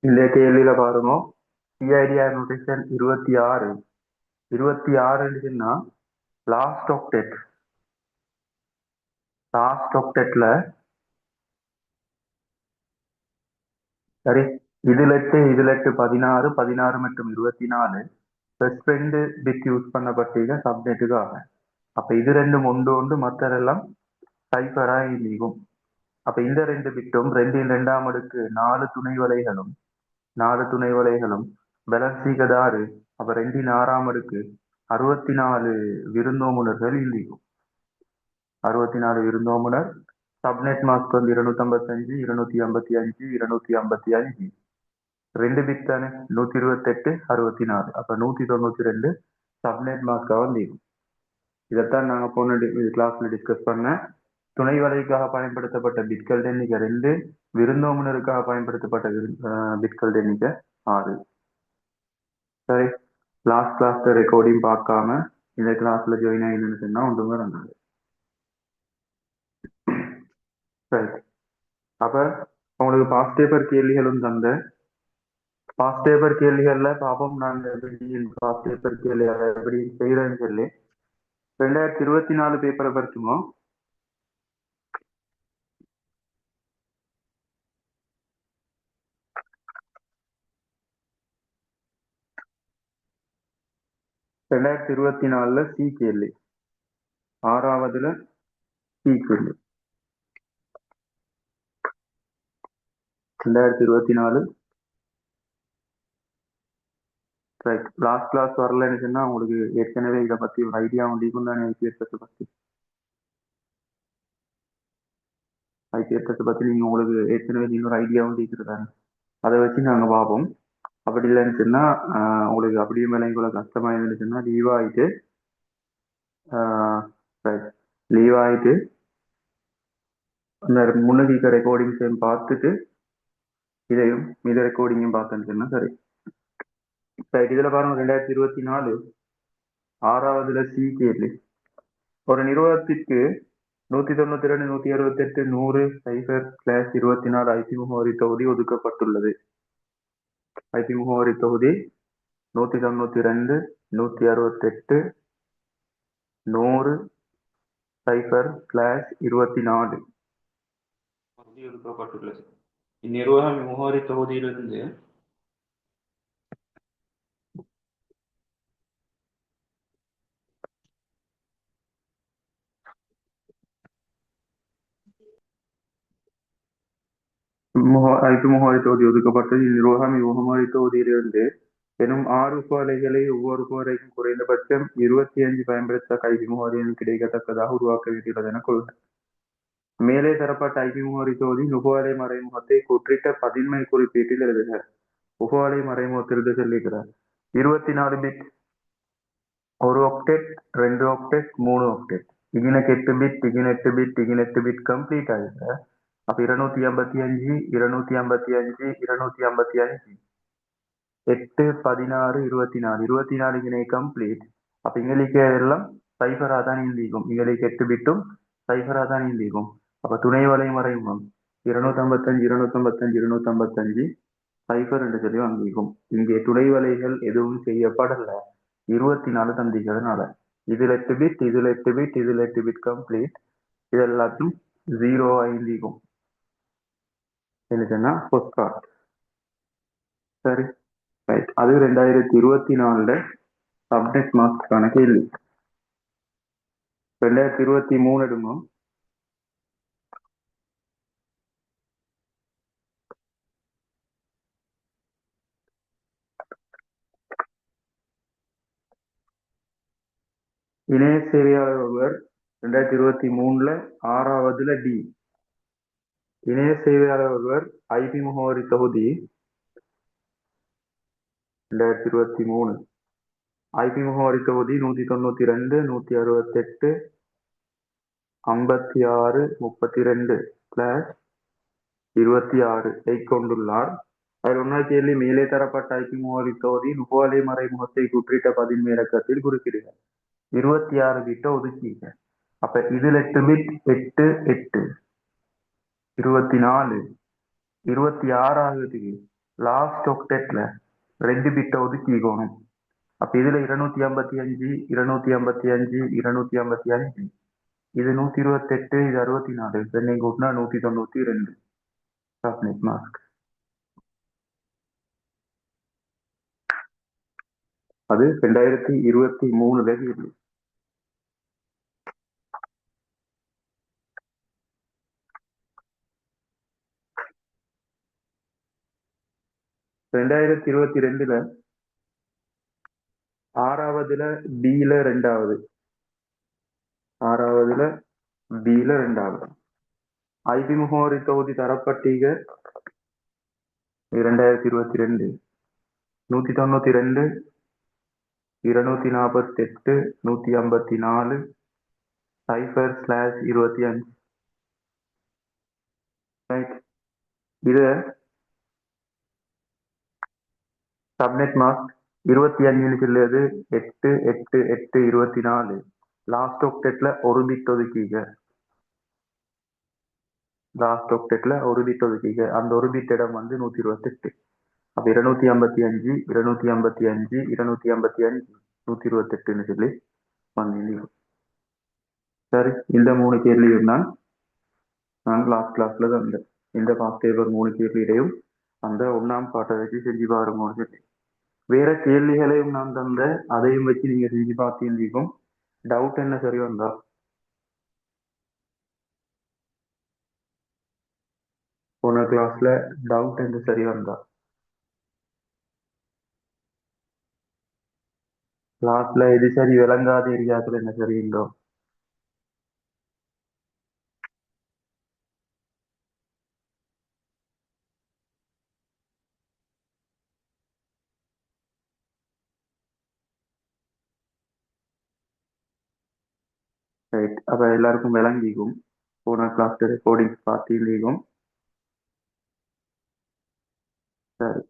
இந்த கேள்வியில பாருங்க, CIDR notation 26. 26 last octet. Last ஆக்டெட்ல சரி, இதுல எட்டு 16, 16 மற்றும் 24 ஃபர்ஸ்ட் ரெண்டு பிட் யூஸ் பண்ணப்பட்டீங்க சப்நெட்டுக்காக. அப்ப இது ரெண்டும் ஒன்று ஒன்று, மற்றதெல்லாம் சைஃபரா இருக்கும். அப்ப இந்த ரெண்டு பிட்டும் ரெண்டின் ரெண்டாம் அடுக்கு 4 துணை வலைகளும் பேலன்ஸ் அப்ப ரெண்டின் ஆறாம் அடுக்கு 64 விருந்தோம்புனர்கள் இல்லையும். 64 விருந்தோம்புனர். சப்நெட் மாஸ்க் வந்து 255, 255, 255. ரெண்டு பிட் தானே, 128, 64. அப்ப 192 சப்நெட் மாஸ்கா வந்து. இதைத்தான் நாங்க போன கிளாஸ்ல டிஸ்கஸ் பண்ண. துணை வலைக்காக பயன்படுத்தப்பட்ட பிட்கள் எண்ணிக்கை 2, விருந்தோம்புனருக்காக பயன்படுத்தப்பட்ட பிட்கள் எண்ணிக்கை 6. சரி, லாஸ்ட் கிளாஸ்ல ரெக்கார்டிங் பார்க்காம இந்த கிளாஸ்ல ஜாயின் ஆகிருந்துன்னு சொன்னா ஒன்றுமே வராது. சரி, அப்ப உங்களுக்கு பாஸ்ட் பேப்பர் கேள்விகளும் தந்த பாஸ்ட் பேப்பர் கேள்விகள்ல பாப்போம் நாங்க பாஸ்ட் பேப்பர் கேள்விகளை எப்படி செய்யறேன்னு சொல்லி. 2024 பேப்பரை பறிச்சுமோ. 2024 சி கேள்வி, 6வதுல சி கேள்வி. 2024 ரைட். லாஸ்ட் கிளாஸ் வரலன்னு சொன்னா உங்களுக்கு ஏற்கனவே இதை பத்தி ஒரு ஐடியா உண்டிக்கும் தானே. ஐபிஎஸ்எஸ் பத்தி நீங்க உங்களுக்கு ஏற்கனவே இன்னொரு ஐடியா உண்டிக்கிறாங்க. அதை வச்சு நாங்க பார்ப்போம். அப்படி இல்லைன்னு சொன்னா உங்களுக்கு அப்படியே மேலே இவ்வளவு கஷ்டமா இருந்துச்சுன்னா லீவ் ஆயிட்டு அந்த முன்னுக்கு ரெக்கார்டிங்ஸையும் பார்த்துட்டு இதை ரெக்கார்டிங்கையும் பார்த்தேன்னு சொன்னா சரி. இதுல பாருங்க, 2024 6வதுல சி கேள்வி. ஒரு நிறுவனத்திற்கு 192, 168, 100/24 ஐபி முகவரி தொகுதி ஒதுக்கப்பட்டுள்ளது. ஐபி முகவரி தொகுதி 192, 168, 100/24 ஒதுக்கப்பட்டுள்ளது. இந்நிறுவன முகவரி தொகுதியிலிருந்து ஐபி முகவரி தொகுதி ஒதுக்கப்பட்டது. இந்நிறுவன முகவரி தொகுதியிலிருந்து எனும் 6 உபகலைகளை ஒவ்வொரு உபகலைக்கும் குறைந்தபட்சம் 25 பயன்படுத்த ஐபி முகவரியில் கிடைக்கத்தக்கதாக உருவாக்க வேண்டியுள்ளது என கொள்க. மேலே தரப்பட்ட ஐபி முகவரி தொகுதி உபகலை மறைமுகத்தை குற்றிட்ட பதின்மை குறிப்பீட்டில் எழுதுக. உபகலை மறைமுகத்திற்கு சொல்லிக்கிறார். 24 பிட், 1 ஆக்டெட், 2 ஆக்டெட், 3 ஆக்டெட். இகினுக்கு 8 பிட், இகினு 8 பிட், இகினு 8 பிட் கம்ப்ளீட் ஆகுது. அப்ப 255, 255, 255, 8, 16, 24, 24 இணை கம்ப்ளீட். அப்ப இங்களுக்கு எல்லாம் சைபரா தான் இந்திக்கும். இங்களுக்கு 8 பிட்டும் சைபரா தான் இந்திக்கும். அப்ப துணை வலை மறைமுகம் 255, 255, 255 சைபர் என்று சொல்லி வந்திருக்கும். இங்கே துணை வலைகள் எதுவும் செய்யப்படல, 24 தந்திக்கிறதுனால. இதுல 8 பிட், இதுல 8 பிட், இதுல 8 பிட் கம்ப்ளீட். இது எல்லாத்தையும் 0 ஐந்திக்கும். என்னச்சுன்னா போஸ்ட்கார்ட். சரி, ரைட். அது 2024 சப்நெட் மாஸ்க்கான கேள்வி. 2023 எடுங்க. இணைய சேவையாளர் ஒருவர் 2023 6வதுல டி. இணைய சேவையாளர் ஒருவர் ஐபி முகவரி தொகுதி 2023 ஐபி முகவரி தொகுதி 192, 168, 56, 32/26 கொண்டுள்ளார். அதில் ஒன்றாவது கேள்வி, மேலே தரப்பட்ட ஐபி முகவரி தொகுதி உபகலை மறைமுகத்தை குற்றிட்ட பதின்மை இலக்கத்தில் குறிப்பிடுக. 26 பிட்டை ஒதுக்கிங்க. அப்ப இதுல 8 பிட் 8, 8, 24, 26 ஆகுதுக்கு லாஸ்ட் ஒக்டெட்ல 2 பிட்டை ஒதுக்கிக்கணும். அப்ப இதுல 255, 255, 255, இது 128, இது 64, நீங்க கூட்டினா 192 சப்நெட் மாஸ்க். அது 2023 கேள்வி. 2022 6வதுல B-ல 2வது, 6வதுல B-ல 2வது ஐபி முகவரி தொகுதி தரப்பட்டீங்க 2022 192, 248, 154, 0/25. ரைட், இது சப்நெட் மாஸ்க் 25 சொல்லுது 8, 8, 8, 24. லாஸ்ட் ஒக்டெட்ல ஒரு பிட் ஒதுக்கிங்க. லாஸ்ட் ஒக்டெட்ல ஒரு பிட் ஒதுக்கிங்க. அந்த ஒரு பிட் இடம் வந்து 128. அப்ப 255, 255, 255, 128ன்னு சொல்லி வந்தீங்க. சரி, இந்த 3 கேள்வியும் தான் நான் லாஸ்ட் கிளாஸ்ல தந்தேன். இந்த பாஸ்ட் பேப்பர் 3 கேள்வியிலையும் அந்த 1ஆம் பாட்டை வச்சு செஞ்சு பாருங்க சொல்லி. வேற கேள்விகளையும் நான் தந்த, அதையும் வச்சு நீங்க செஞ்சு பார்த்தீங்க. டவுட் என்ன சரி வந்தா போன கிளாஸ்ல டவுட் என்ன சரி வந்தா கிளாஸ்ல எது சரி விளங்காத ஏரியாக்கள் என்ன சரியுண்டோ ரைட். அப்ப எல்லாருக்கும் விளங்கிக்கும். போன கிளாஸ் ரெக்கார்டிங் பார்த்தீங்க. சரி,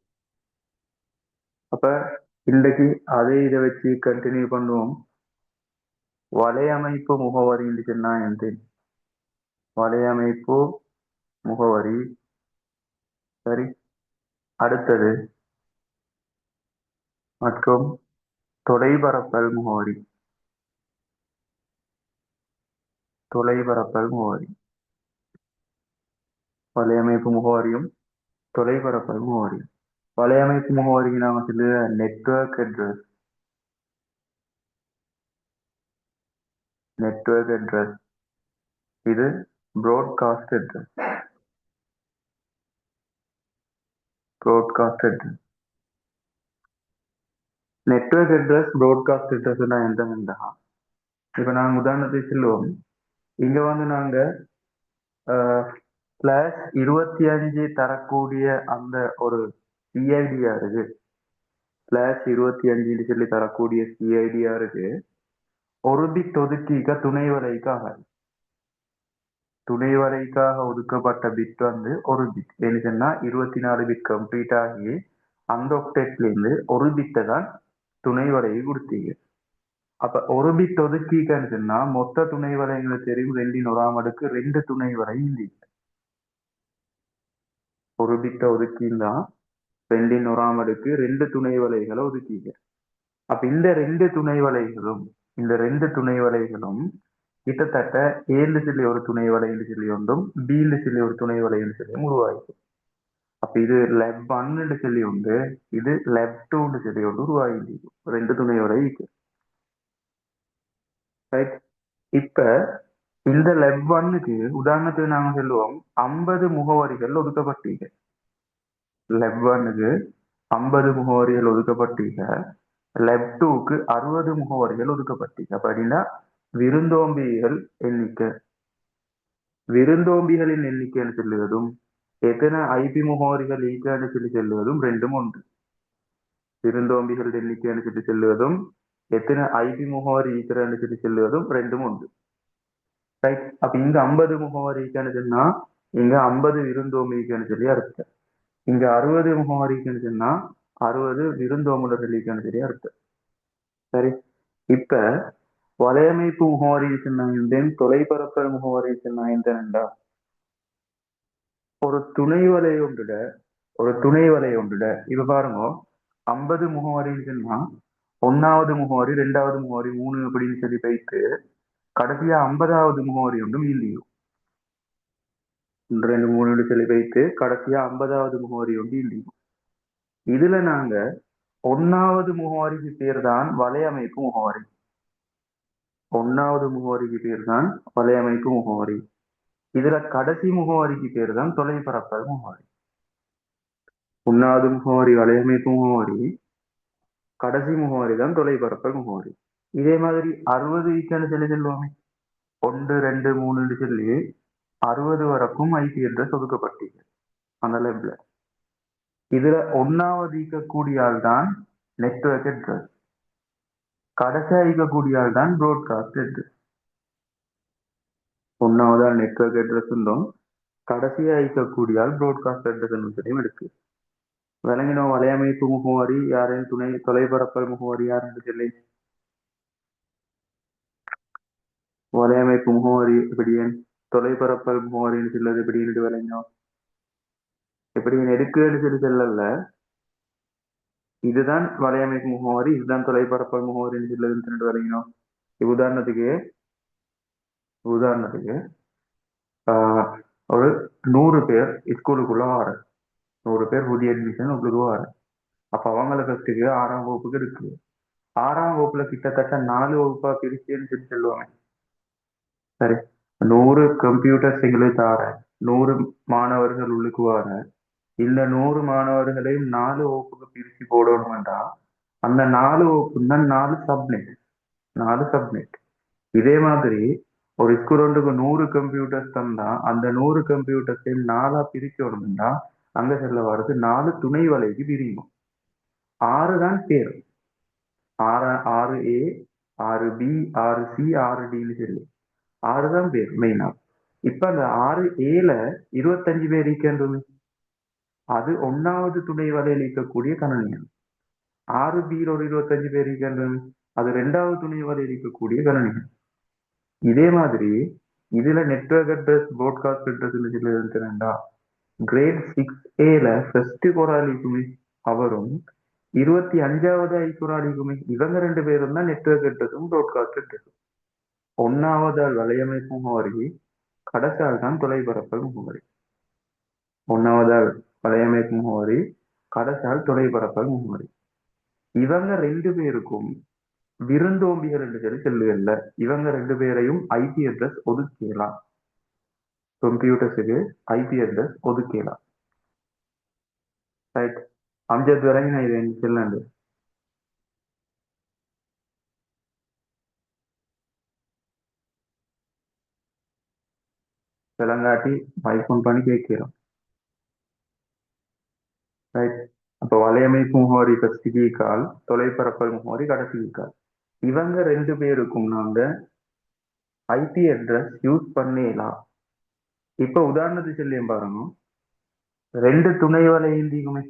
அப்ப இன்றைக்கு அதே இதை வச்சு கண்டினியூ பண்ணுவோம். வலையமைப்பு முகவரி சொன்னா எந்த வலையமைப்பு முகவரி. சரி, அடுத்தது மற்றும் தொலைபரப்பல் முகவரி. தொலைபரப்பல் முகவரி, வலையமைப்பு முகவரியும் தொலைபரப்பல் முகவரியும். வலையமைப்பு முகவரிக்கு நாம சொல்லுற நெட்வொர்க் அட்ரஸ். நெட்வொர்க் அட்ரஸ் இது broadcast address. Broadcast address, network address, broadcast address எந்த இப்ப நாங்க உதாரணத்துக்கு சொல்லுவோம். இங்க வந்து நாங்க /25 தரக்கூடிய அந்த ஒரு சிஐடியா இருக்கு. /25 சொல்லி தரக்கூடிய சிஐடியா இருக்கு. ஒரு பிட் ஒதுக்கிக்க துணை வலைக்காக ஒதுக்கப்பட்ட பிட் வந்து ஒரு பிட். என்ன 24 பிட் கம்ப்ளீட் ஆகி அந்த ஒக்டெட்ல இருந்து ஒரு பிட்டை தான் துணை வலையை கொடுத்தீங்க. அப்ப ஒரு பிட் ஒதுக்கிக்கன்னு சொன்னா மொத்த துணை வலைங்களுக்கு தெரியும் 2 2 துணை வலை இல்லை. ஒரு பிட்டை ஒதுக்கின்னா 2 2 துணை வலைகளை ஒதுக்கிக்க. அப்ப இந்த 2 துணை வலைகளும் கிட்டத்தட்ட ஏழு சொல்லி ஒரு துணை வலைன்னு சொல்லி ஒன்றும், பீல சொல்லி ஒரு துணை வலைன்னு சொல்லி உருவாயிடும். அப்ப இது லெப் 1 சொல்லி உண்டு, இது லெப் 2 சொல்லி ஒன்று உருவாகி 2 துணை வலை. ரைட். இப்ப இந்த லெப் 1க்கு உதாரணத்துக்கு நாங்க சொல்லுவோம் 50 முகவரிகள் ஒதுக்கப்பட்டீங்க. லெப் 1க்கு 50 முகவரிகள் ஒதுக்கப்பட்டீங்க. லெப் 2க்கு 60 முகவரிகள் ஒதுக்கப்பட்டீங்க. அப்படின்னா விருந்தோம்பிகள் எண்ணிக்கை, விருந்தோம்பிகளின் எண்ணிக்கைன்னு சொல்லுவதும் எத்தனை ஐபி முகவரிகள் ஈக்கான்னு சொல்லி சொல்லுவதும் ரெண்டும் உண்டு. விருந்தோம்பிகள் எண்ணிக்கைன்னு சொல்லி சொல்லுவதும் எத்தனை ஐபி முகவரி ஈக்கிறன்னு சொல்லி சொல்லுவதும் ரெண்டும் உண்டு. ரைட். அப்ப இங்க 50 முகவரிக்குன்னு சொன்னா இங்க 50 விருந்தோம்பிக்குன்னு சொல்லி அர்த்தம். இங்க 60 முகவரிக்குன்னு சொன்னா 60 விருந்தோம்புலர்களுக்குன்னு சொல்லி அர்த்தம். சரி, இப்ப வலையமைப்பு முகவரி சொன்னா தொலைபரப்பல் முகவரி சொன்னா என்னண்டா ஒரு துணை வலை ஒன்றுட ஒரு துணை வலை உண்டுல. இப்ப பாருங்க, 50 முகவரின்னு சொன்னா ஒன்னாவது முகவரி, ரெண்டாவது முகவரி, 3 அப்படின்னு சொல்லி வைத்து கடைசியா 50வது முகவரி ஒன்று மீந்தியும். 1 2 3 சொல்லி வைத்து கடைசியா 50வது முகவரி ஒன்று இல்லையும். இதுல நாங்க ஒன்னாவது முகவரிக்கு பேர் தான் வலையமைப்பு முகவரி. ஒன்னாவது முகவரிக்கு பேர் தான் வலையமைப்பு முகவரி. இதுல கடைசி முகவரிக்கு பேர் தான் தொலைபரப்பல் முகவரி. ஒன்னாவது முகவரி வலையமைப்பு முகவரி, கடைசி முகவரி தான் தொலைபரப்பல் முகவரி. இதே மாதிரி 60 ஈக்கன்னு சொல்லி சொல்லுவோமே, 1 2 3 சொல்லி 60 வரைக்கும் ஐபி அட்ரஸ் ஒதுக்கப்பட்டீங்க அந்த லெப்ல. இதுல ஒன்னாவது ஈக்கக்கூடிய ஆள் தான் நெட்வொர்க் அட்ரஸ், கடைசியா ஈக்கக்கூடிய ஆள் தான் ப்ராட்காஸ்ட் அட்ரஸ். ஒன்னாவது ஆள் நெட்வொர்க் அட்ரஸ் கடைசியா ஈக்கக்கூடிய ஆள் ப்ராட்காஸ்ட் அட்ரஸ் சொல்லியும் இருக்கு. விளங்கினோ வலையமைப்பு முகவரி யாரையும் துணை தொலைபரப்பல் முகவரி யாருன்னு சொல்லி. வலையமைப்பு முகவரி எப்படியே, தொலைபரப்பல் முகவரின்னு சொல்றது எப்படின்னு விளங்கினோம். எப்படி எடுக்குன்னு சொல்லி சொல்லல, இதுதான் வலையமைப்பு முகவரி, இதுதான் தொலைபரப்பல் முகவரின்னு சொல்லதுன்னு விளங்கினோம். உதாரணத்துக்கு உதாரணத்துக்கு ஆஹ் ஒரு 100 பேர் ஸ்கூலுக்குள்ள வர, 100 பேர் புதிய அட்மிஷன் உங்களுக்கு வர. அப்ப அவங்கள ஃபர்ஸ்ட்டுக்கு 6ஆம் வகுப்புக்கு இருக்கு. 6ஆம் வகுப்புல கிட்டத்தட்ட 4 வகுப்பா பிரிச்சுன்னு சொல்லி சொல்லுவாங்க. சரி, 100 கம்ப்யூட்டர்ஸ் எங்களுக்கு தார, 100 மாணவர்கள் உள்ளுக்கு வர. இந்த 100 மாணவர்களையும் 4 வகுப்புக்கு பிரிச்சு போடணும்டா, அந்த 4 வகுப்பு தான் 4 சப்நெட், 4 சப்நெட். இதே மாதிரி ஒரு ஸ்கூல் ஒன்றுக்கு 100 கம்ப்யூட்டர்ஸ் தந்தா அந்த 100 கம்ப்யூட்டர்ஸையும் 4ஆ பிரிக்கணும்டா அங்க செல்ல வர்றது 4 துணை வலைக்கு பிரியும். 6 தான் பேர், 6A 6B 6C 6Dன்னு சொல்லி 6 தான் பேர் மெயினா. இப்ப அந்த 6Aல 25 பேர் இருக்கின்றது, அது ஒன்னாவது துணை வலையில் இருக்கக்கூடிய கணனியன். 6Bல ஒரு 25 பேர் இருக்கின்றது, அது ரெண்டாவது துணை வலையில் இருக்கக்கூடிய கணனியன். இதே மாதிரி இதுல நெட்வொர்க் அட்ரஸ் ப்ராட்காஸ்ட் அட்ரஸ் இருந்துச்சுன்னா கிரேட் 6Aல ஃபர்ஸ்ட் போராளிக்குமே அவரும் 25வது ஐக்குறாளிக்குமே, இவங்க 2 பேரும் தான் நெட்வொர்க் அட்ரஸும் ப்ராட்காஸ்ட் அட்ரஸும். ஒன்னாவது வலையமைப்பு முகவரி, கடைசியால் தான் தொலைபரப்பல் முகவரி. ஒன்னாவது வலையமைப்பு முகவரி, கடைசியால் தொலைபரப்பல் முகவரி. இவங்க 2 பேருக்கும் விருந்தோம்பிகள் என்று சொல்லி சொல்லுகள்ல, இவங்க 2 பேரையும் ஐபி அட்ரஸ் ஒதுக்கலாம். கம்ப்யூட்டர்ஸுக்கு ஐபி அட்ரஸ் ஒதுக்கலாம். ரைட், அம்ஜத் வரைக்கும் நான் இதை சொல்லண்டு. விளங்காட்டி மைஃபோன் பண்ணி கேட்கிறோம். ரைட், அப்ப வலையமைப்பு முகவரி ஃபர்ஸ்ட் கால், தொலைபரப்பல் முகவரி கடைசி கால். இவங்க 2 பேருக்கும் நாங்க ஐபி அட்ரஸ் யூஸ் பண்ணலாம். இப்ப உதாரணத்துக்கு சொல்லியும் பாருங்க, 2 துணை வலை இந்திக்குமே.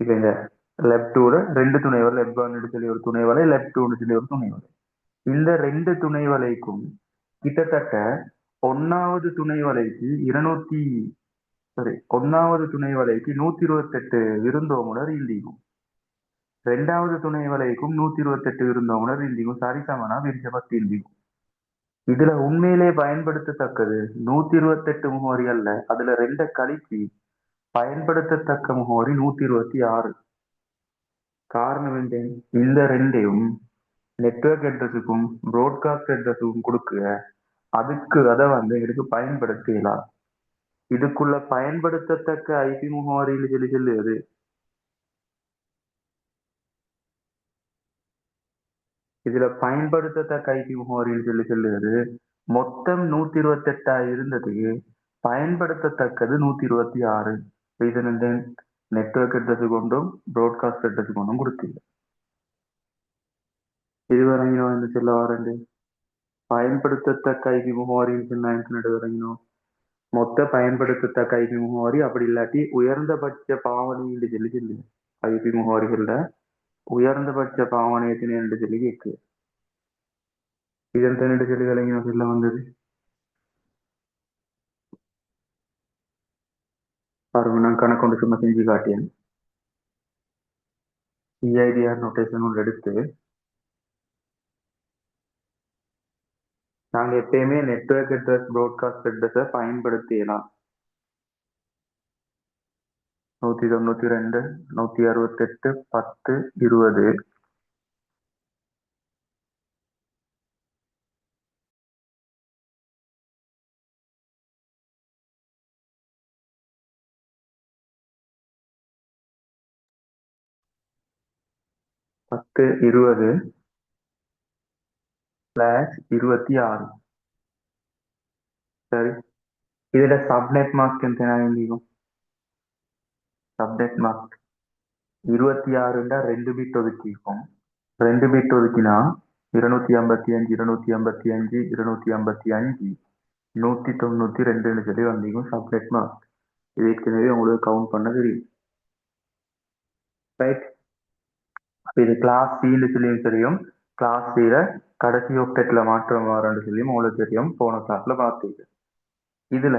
இப்ப இந்த லெப்டூட 2 துணை வலை, லெப்ட் ஒன்னு சொல்லி ஒரு துணை வலை, லெப்ட் ஒன்னு சொல்லி ஒரு துணை வலை. இந்த 2 துணை வலைக்கும் கிட்டத்தட்ட ஒன்னாவது துணை வலைக்கு 200 சரி ஒன்னாவது துணை வலைக்கு 128 விருந்தோமுனர் இந்திக்கும், ரெண்டாவது துணை வலைக்கும் 128 விருந்தோமுனர் இந்திக்கும், சரிசமனா விரிச்ச 10 இந்திக்கும். இதுல உண்மையிலே பயன்படுத்தத்தக்கது 128 முகவரி அல்ல, அதுல 2 கழிச்சு பயன்படுத்தத்தக்க முகவரி 126. காரணம் என்ன? இந்த 2ஐயும் நெட்வொர்க் அட்ரஸுக்கும் ப்ராட்காஸ்ட் அட்ரஸுக்கும் கொடுக்க, அதுக்கு அதை எடுத்து பயன்படுத்தலாம். இதுக்குள்ள பயன்படுத்தத்தக்க ஐபி முகவரின்னு சொல்லி சொல்லுது. இதுல பயன்படுத்தத்தக்க ஐபி முகவரின்னு சொல்லி சொல்லுது. மொத்தம் 128 இருந்ததுக்கு பயன்படுத்தத்தக்கது 126. ரீசன் என்ன? நெட்வொர்க் அட்ரஸ் கொண்டும் ப்ராட்காஸ்ட் அட்ரஸ் கொண்டும் கொடுத்தீங்க. இதுவரையும் வந்து சொல்ல வரண்டு பயன்படுத்தத்தக்க ஐபி முகவரின்னு சொன்னா இன்டர்நெட் வரையணும். மொத்த பயன்படுத்தத்தக்க ஐபி முகவரி, அப்படி இல்லாட்டி உயர்ந்தபட்ச பாவனை சொல்லி சொல்லுங்க. ஐபி முகவரிகள்ல உயர்ந்தபட்ச பாவனை எத்தனை சொல்லி கேட்கு. இதன் தன்னிட்டு சொல்லி விளங்கின சொல்ல வந்தது. பாருங்க நான் கணக்கு சும்மா செஞ்சு காட்டியேன். சிஐடிஆர் நோட்டேஷன் ஒன்று எடுத்து நாங்கள் எப்பயுமே நெட்வொர்க் அட்ரஸ் ப்ராட்காஸ்ட் அட்ரஸை பயன்படுத்திடலாம். 192 168 10 20 10 20/26. சரி, இதுல சப்நெட் மாஸ்க் ఎంత ஆகும்? சப்நெட் மாஸ்க் 26 2 பிட் ஒதுக்கிக்கும். 2 பிட் ஒதுக்கினா 255 255 255 192 சொல்லி வந்திருக்கும் சப்நெட் மாஸ்க். இது ஏற்கனவே உங்களுக்கு கவுண்ட் பண்ண தெரியும். ரைட், இது கிளாஸ் சின்னு சொல்லியும் தெரியும். கிளாஸ் சில கடைசி ஒப்டெட்ல மாற்றம் வரன்னு சொல்லியும் உங்களுக்கு தெரியும். போன கிளாஸ்ல பார்த்தீங்க. இதுல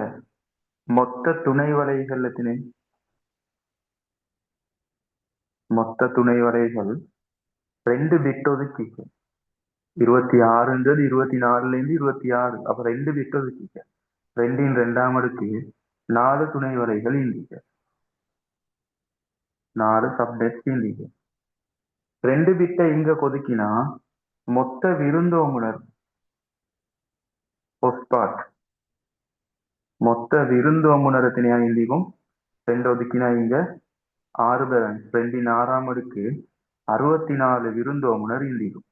மொத்த துணை வலைகள் எத்தனை? மொத்த துணை வலைகள் 2 பிட் ஒதுக்கிக்க. 26ன்றது 24ல இருந்து 26, அப்ப 2 பிட் ஒதுக்கிக்க. 2ன் 2ஆம் அடுக்கு 4 துணை வலைகள் இந்திக்க, 4 சப்நெட் இந்திக்க. 2 பிட்டை இங்க கொதுக்கினா மொத்த விருந்தோம்புனர் பொஸ்பாட் மொத்த விருந்தோம்புனர் எத்தனையா இந்திக்கும்? 2 ஒதுக்கினா இங்க 6 பேலன்ஸ் 2ன் 6ஆம் அடுக்கு 64 விருந்தோம்புனர் இந்திக்கும்.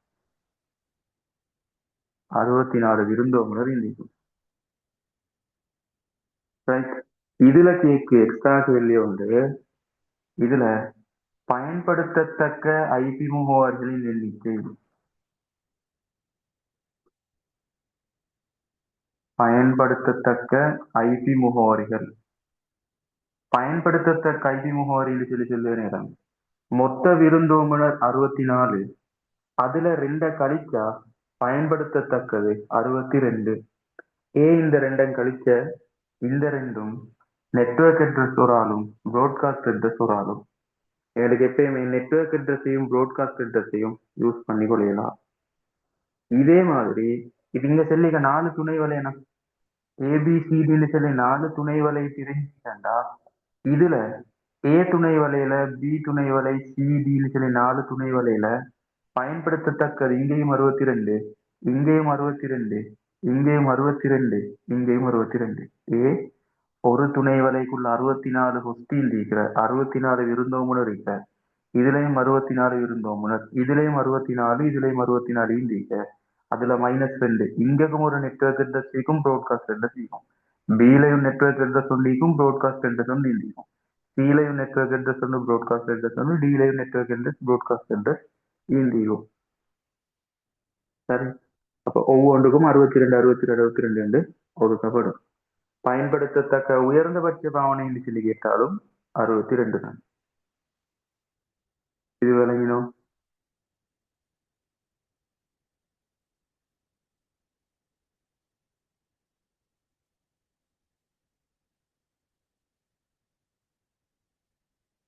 64 விருந்தோம்புனர் இந்திக்கும். இதுல கேக்கு எக்ஸ்ட்ரா கேள்வி வந்து இதுல பயன்படுத்தத்தக்க ஐபி முகவரிகளின் எண்ணிக்கை. பயன்படுத்தத்தக்க ஐபி முகவரிகள். பயன்படுத்தத்தக்க ஐபி முகவரின்னு சொல்லி சொல்லுற நேரம் மொத்த விருந்தோம்புனர் 64, அதுல 2 கழிச்சா பயன்படுத்தத்தக்கது 62. இந்த 2 கழிச்ச இந்த 2ம் நெட்வொர்க் அட்ரஸ் ஒரு ஆளும் ப்ராட்காஸ்ட் அட்ரஸ் ஒரு ஆளும். எங்களுக்கு எப்பயுமே நெட்வொர்க் அட்ரஸையும் ப்ராட்காஸ்ட் அட்ரஸையும் யூஸ் பண்ணி கொள்ளலாம். இதே மாதிரி இது இங்க சொல்லிக்க 4 துணை வலைனா ஏபிசிடின்னு சொல்லி 4 துணை வலை பிரிஞ்சுட்டா இதுல ஏ துணை வலையில பி துணை வலை சிடின்னு சொல்லி 4 துணை வலையில பயன்படுத்தத்தக்கது இங்கேயும் 62, இங்கேயும் 62, இங்கேயும் 62, இங்கேயும் 62. ஏ ஒரு துணை வலைக்குள்ள 64 ஹொஸ்டில் இருக்கிற 64 விருந்தோம்புனர் இருக்கிற. இதுலயும் 64 விருந்தோம்புனர், இதுலயும் 64, இதுலயும் 64 இருக்கிற. அதுல -2 இங்கக்கும் ஒரு நெட்வொர்க் அட்ரஸ் இருக்கும், ப்ராட்காஸ்ட் அட்ரஸ் இருக்கும். பிலையும் நெட்வொர்க் அட்ரஸ் ஒன்றிக்கும், ப்ராட்காஸ்ட் அட்ரஸ் ஒன்று இருக்கும். சிலையும் நெட்வொர்க் அட்ரஸ் ஒன்று, ப்ராட்காஸ்ட் அட்ரஸ் ஒன்று, டிலையும் நெட்வொர்க் அட்ரஸ் ப்ராட்காஸ்ட் அட்ரஸ் இருக்கும். சரி, அப்ப ஒவ்வொன்றுக்கும் 62 62 62 ஒதுக்கப்படும். பயன்படுத்தத்தக்க உயர்ந்தபட்ச பாவனை என்று சொல்லி கேட்டாலும் 62 தான். இது விளங்கினோம்.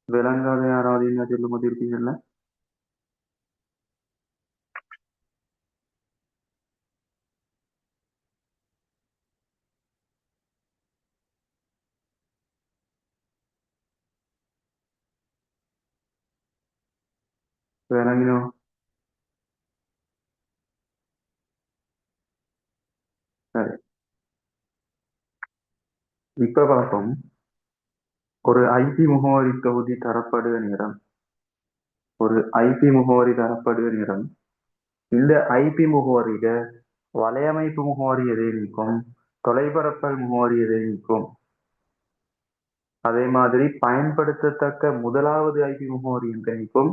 விளங்காத யாராவது என்ன சொல்லும் போது இருப்பீங்கல்ல? விளங்கினோம். சரி, இப்ப பார்ப்போம். ஒரு ஐபி முகவரி தொகுதி தரப்படுக நேரம். ஒரு ஐபி முகவரி தரப்படுக நேரம். இந்த ஐபி முகவரியில வலையமைப்பு முகவரி எதை நீக்கும், தொலைபரப்பல் முகவரி எதை நீக்கும். அதே மாதிரி பயன்படுத்தத்தக்க முதலாவது ஐபி முகவரி எந்த நீக்கும்,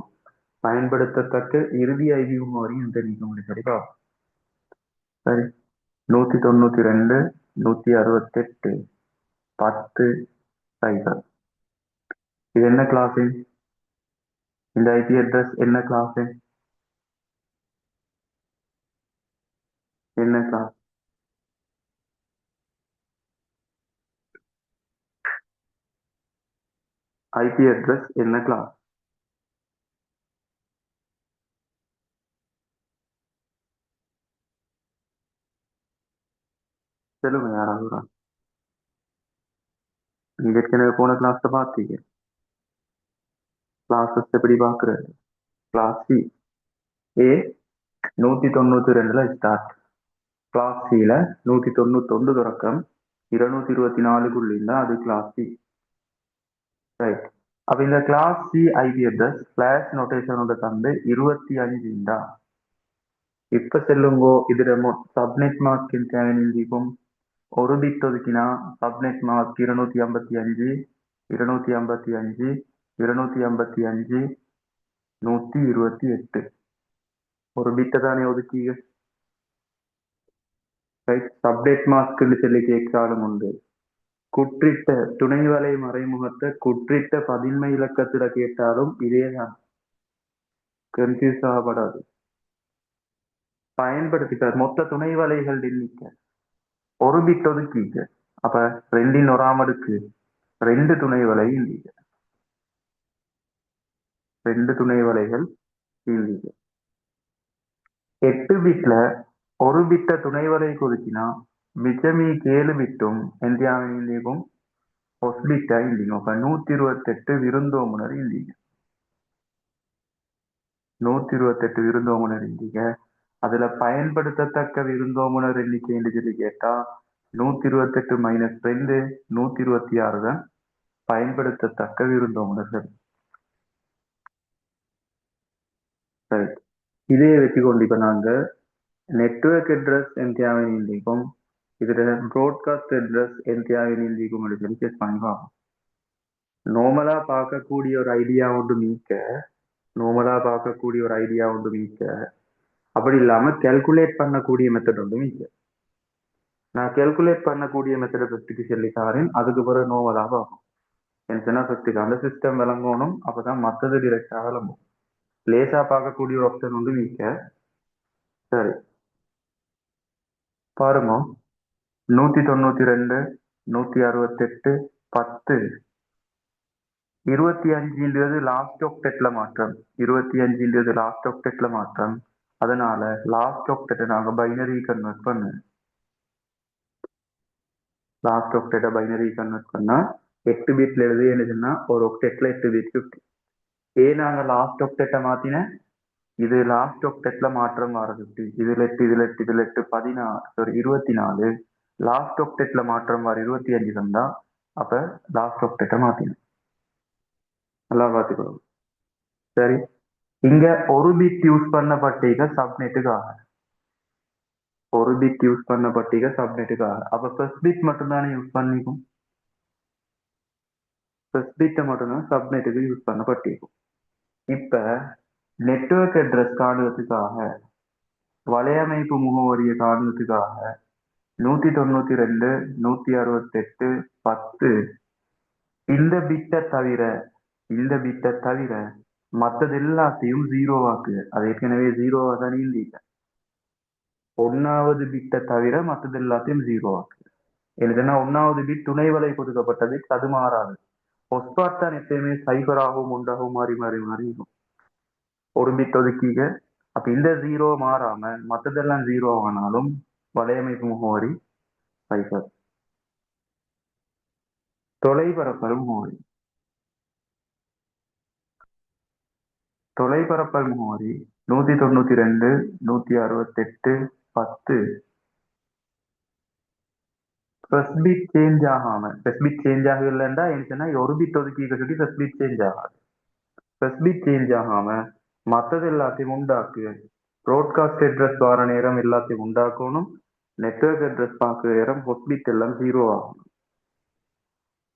பயன்படுத்தத்தக்க இறுதி ஐபி முகவரி எந்த நீக்கும். சரிப்பா? சரி, 192 168 10 சைபர். இது என்ன கிளாஸ்? இந்த ஐபி அட்ரஸ் என்ன கிளாஸ்? என்ன கிளாஸ்? ஐபி அட்ரஸ் என்ன கிளாஸ்? சொல்லுங்க யாராவது ஒரு ஆள். நீங்க ஏற்கனவே போன கிளாஸ்ல பார்த்தீங்க. கிளாஸஸ் எப்படி பார்க்குறது? Class C. ஏ 192ல ஸ்டார்ட். கிளாஸ் சில 191 தொடக்கம் 224க்குள்ள அது கிளாஸ் சி. ரைட். அப்ப இந்த class C IP address slash நோட்டேஷனோட தந்து 25 இண்டா. இப்ப செல்லுங்கோ இதுல சப்நெட் மாஸ்கின் தேவைக்கும் ஒரு பிட் ஒதுக்கினா சப்நெட் மாஸ்க் 255 255 255 128 ஒரு பிட்டை தானே ஒதுக்கி. ரைட். சப்நெட் மாஸ்க்னு சொல்லி கேட்காலும் உண்டு. குற்றிட்ட துணைவலை மறைமுகத்தை குற்றிட்ட பதின்ம இலக்கத்துல கேட்டாலும் இதேதான். கன்ஃபியூஸ் ஆகப்படாது. பயன்படுத்திட்டார் மொத்த துணை வலைகள் எண்ணிக்கை ஒரு பிட் ஒதுக்கிக்க. அப்ப 2ன் ஒராம் அடுக்கு 2 துணை வலை இல்லீங்க. 2 துணை வலைகள் இல்லீங்க. 8 பிட்ல ஒரு பிட்ட துணை வலை ஒதுக்கினா மிச்சமி 7 பிட்டும் எந்தியாவும் ஒஸ் பிட்டா இல்லீங்க. அப்ப 128 விருந்தோமுனர் இல்லீங்க. 128 விருந்தோமுனர் இல்லீங்க. அதுல பயன்படுத்தத்தக்க விருந்தோமுனர் எண்ணிக்கை என்று சொல்லி கேட்டா 128 -2 126 தான் பயன்படுத்தத்தக்க விருந்தோமுனர்கள். ரைட். இதே வச்சு கொண்டு இப்ப நாங்க நெட்வொர்க் அட்ரஸ் எந்தியாவின் இதுல ப்ராட்காஸ்ட் அட்ரஸ் எந்தியாவின் சொல்லி செக் பண்ணுவோம். நார்மலா பார்க்கக்கூடிய ஒரு ஐடியா ஒன்று மீக்க அப்படி இல்லாம கால்குலேட் பண்ணக்கூடிய மெத்தட் ஒன்று மீக்க. நான் கால்குலேட் பண்ணக்கூடிய மெத்தடை பற்றி சொல்லித்தாரேன். அதுக்கு பிறகு நோவலா பார்ப்போம். என்ன ஃபர்ஸ்ட்டுக்கு அந்த சிஸ்டம் விளங்கணும். அப்பதான் மற்றது டிரெக்டா விளங்கும். லேசா பார்க்கக்கூடிய ஒரு ஆப்ஷன் வந்து மீக்க. சரி பாருங்க. 192 168 10 25ன்றது லாஸ்ட் ஆக்டெட்ல மாற்றம். 25ன்றது லாஸ்ட் ஆக்டெட்ல மாற்றம். அதனால லாஸ்ட் ஆக்டெட்டை நாங்க பைனரி கன்வெர்ட் பண்ணு. லாஸ்ட் ஆக்டெட்டை பைனரி கன்வெர்ட் பண்ணா 8 பிட்ல எழுதி எழுதுனா ஒரு ஆக்டெட்ல 8 பிட் 50. ஏன் நாங்க லாஸ்ட் ஆக்டெட்டை மாத்தின? இது லாஸ்ட் ஆக்டெட்ல மாற்றம் வர்றது. இதுல 8 24 லாஸ்ட் ஆக்டெட்ல மாற்றம் வர 25 தந்தா அப்ப லாஸ்ட் ஆக்டெட்டை மாத்தின. நல்லா பார்த்துக்கணும். சரி. இங்க ஒரு பிட் யூஸ் பண்ண பட்டிக சப்நெட்டுக்காக. ஒரு பிட் யூஸ் பண்ண பட்டிக சப்நெட்டுக்காக. அப்ப ஃபர்ஸ்ட் பிட் மட்டும்தானே யூஸ் பண்ணிக்கும். ஃபர்ஸ்ட் பிட்டை மட்டும்தான் சப்நெட்டுக்கு யூஸ் பண்ண பட்டிருக்கும். இப்ப நெட்வொர்க் அட்ரஸ் காணுவதற்காக வலையமைப்பு முகவரியை காணுவதற்காக 192 168 10 இந்த பிட்டை தவிர மற்றது எல்லாத்தையும் ஜீரோவாக்கு. அது ஏற்கனவே ஜீரோவா தான் இருந்தீங்க. 1வது பிட்டை தவிர மற்றது எல்லாத்தையும் ஜீரோவாக்கு. எனக்குன்னா 1வது பிட் துணை வலை கொடுக்கப்பட்டது. அது மாறாது. ஒஸ்பாட் தான் எப்பயுமே சைபராகவும் ஒன்றாகவும் மாறி இருக்கும். ஒரு பிட் ஒதுக்கீங்க. அப்ப இந்த ஜீரோ மாறாம மற்றதெல்லாம் ஜீரோ ஆனாலும் வலையமைப்பு முகவரி சைபர். தொலைபரப்பல் முகவரி 192 168 10 ஃபர்ஸ்ட் பிட் சேஞ்ச் ஆகாம. ஃபர்ஸ்ட் பிட் சேஞ்ச் ஆகலன்னா என்ன ஒரு பிட் ஒதுக்கீங்க சொல்லி ஃபர்ஸ்ட் பிட் சேஞ்ச் ஆகாது. ஃபர்ஸ்ட் பிட் சேஞ்ச் ஆகாம மற்றது எல்லாத்தையும் உண்டாக்கு. ப்ராட்காஸ்ட் அட்ரஸ் வர நேரம் எல்லாத்தையும் உண்டாக்கணும். நெட்வொர்க் அட்ரஸ் பார்க்குற நேரம் ஃபர்ஸ்ட் பிட் எல்லாம் ஜீரோ ஆகும்.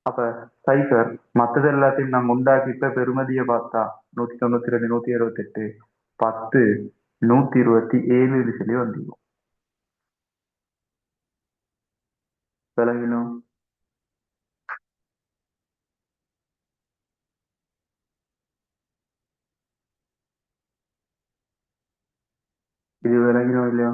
அப்ப சைபர் மற்றது எல்லாத்தையும் நாங்க உண்டாக்கிட்ட பெருமதியை பார்த்தா 192 168 10 127 சொல்லி வந்துடும். விளங்கினோம். இது விளங்கினோம் இல்லையா?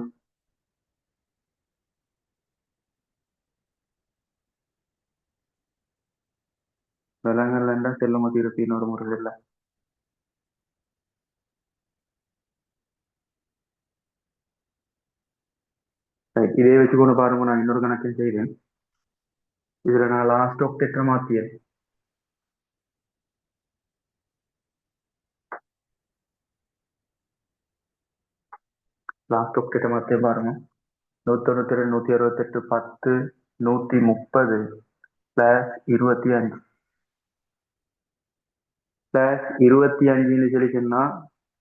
விலங்குகள்ல செல்லுமதி இருக்கு இன்னொரு முறை இல்ல. இதே வச்சு கொண்டு பாருங்க, நான் இன்னொரு கணக்கையும் செய்வேன். இதுல நான் லாஸ்ட் ஆக்டெக்டர் மாத்தியேன். லாஸ்ட் ஆக்டெக்டர் மாத்திய பாருங்க. 192, 168, 10, 130 +25 +25 சொல்லி சொன்னா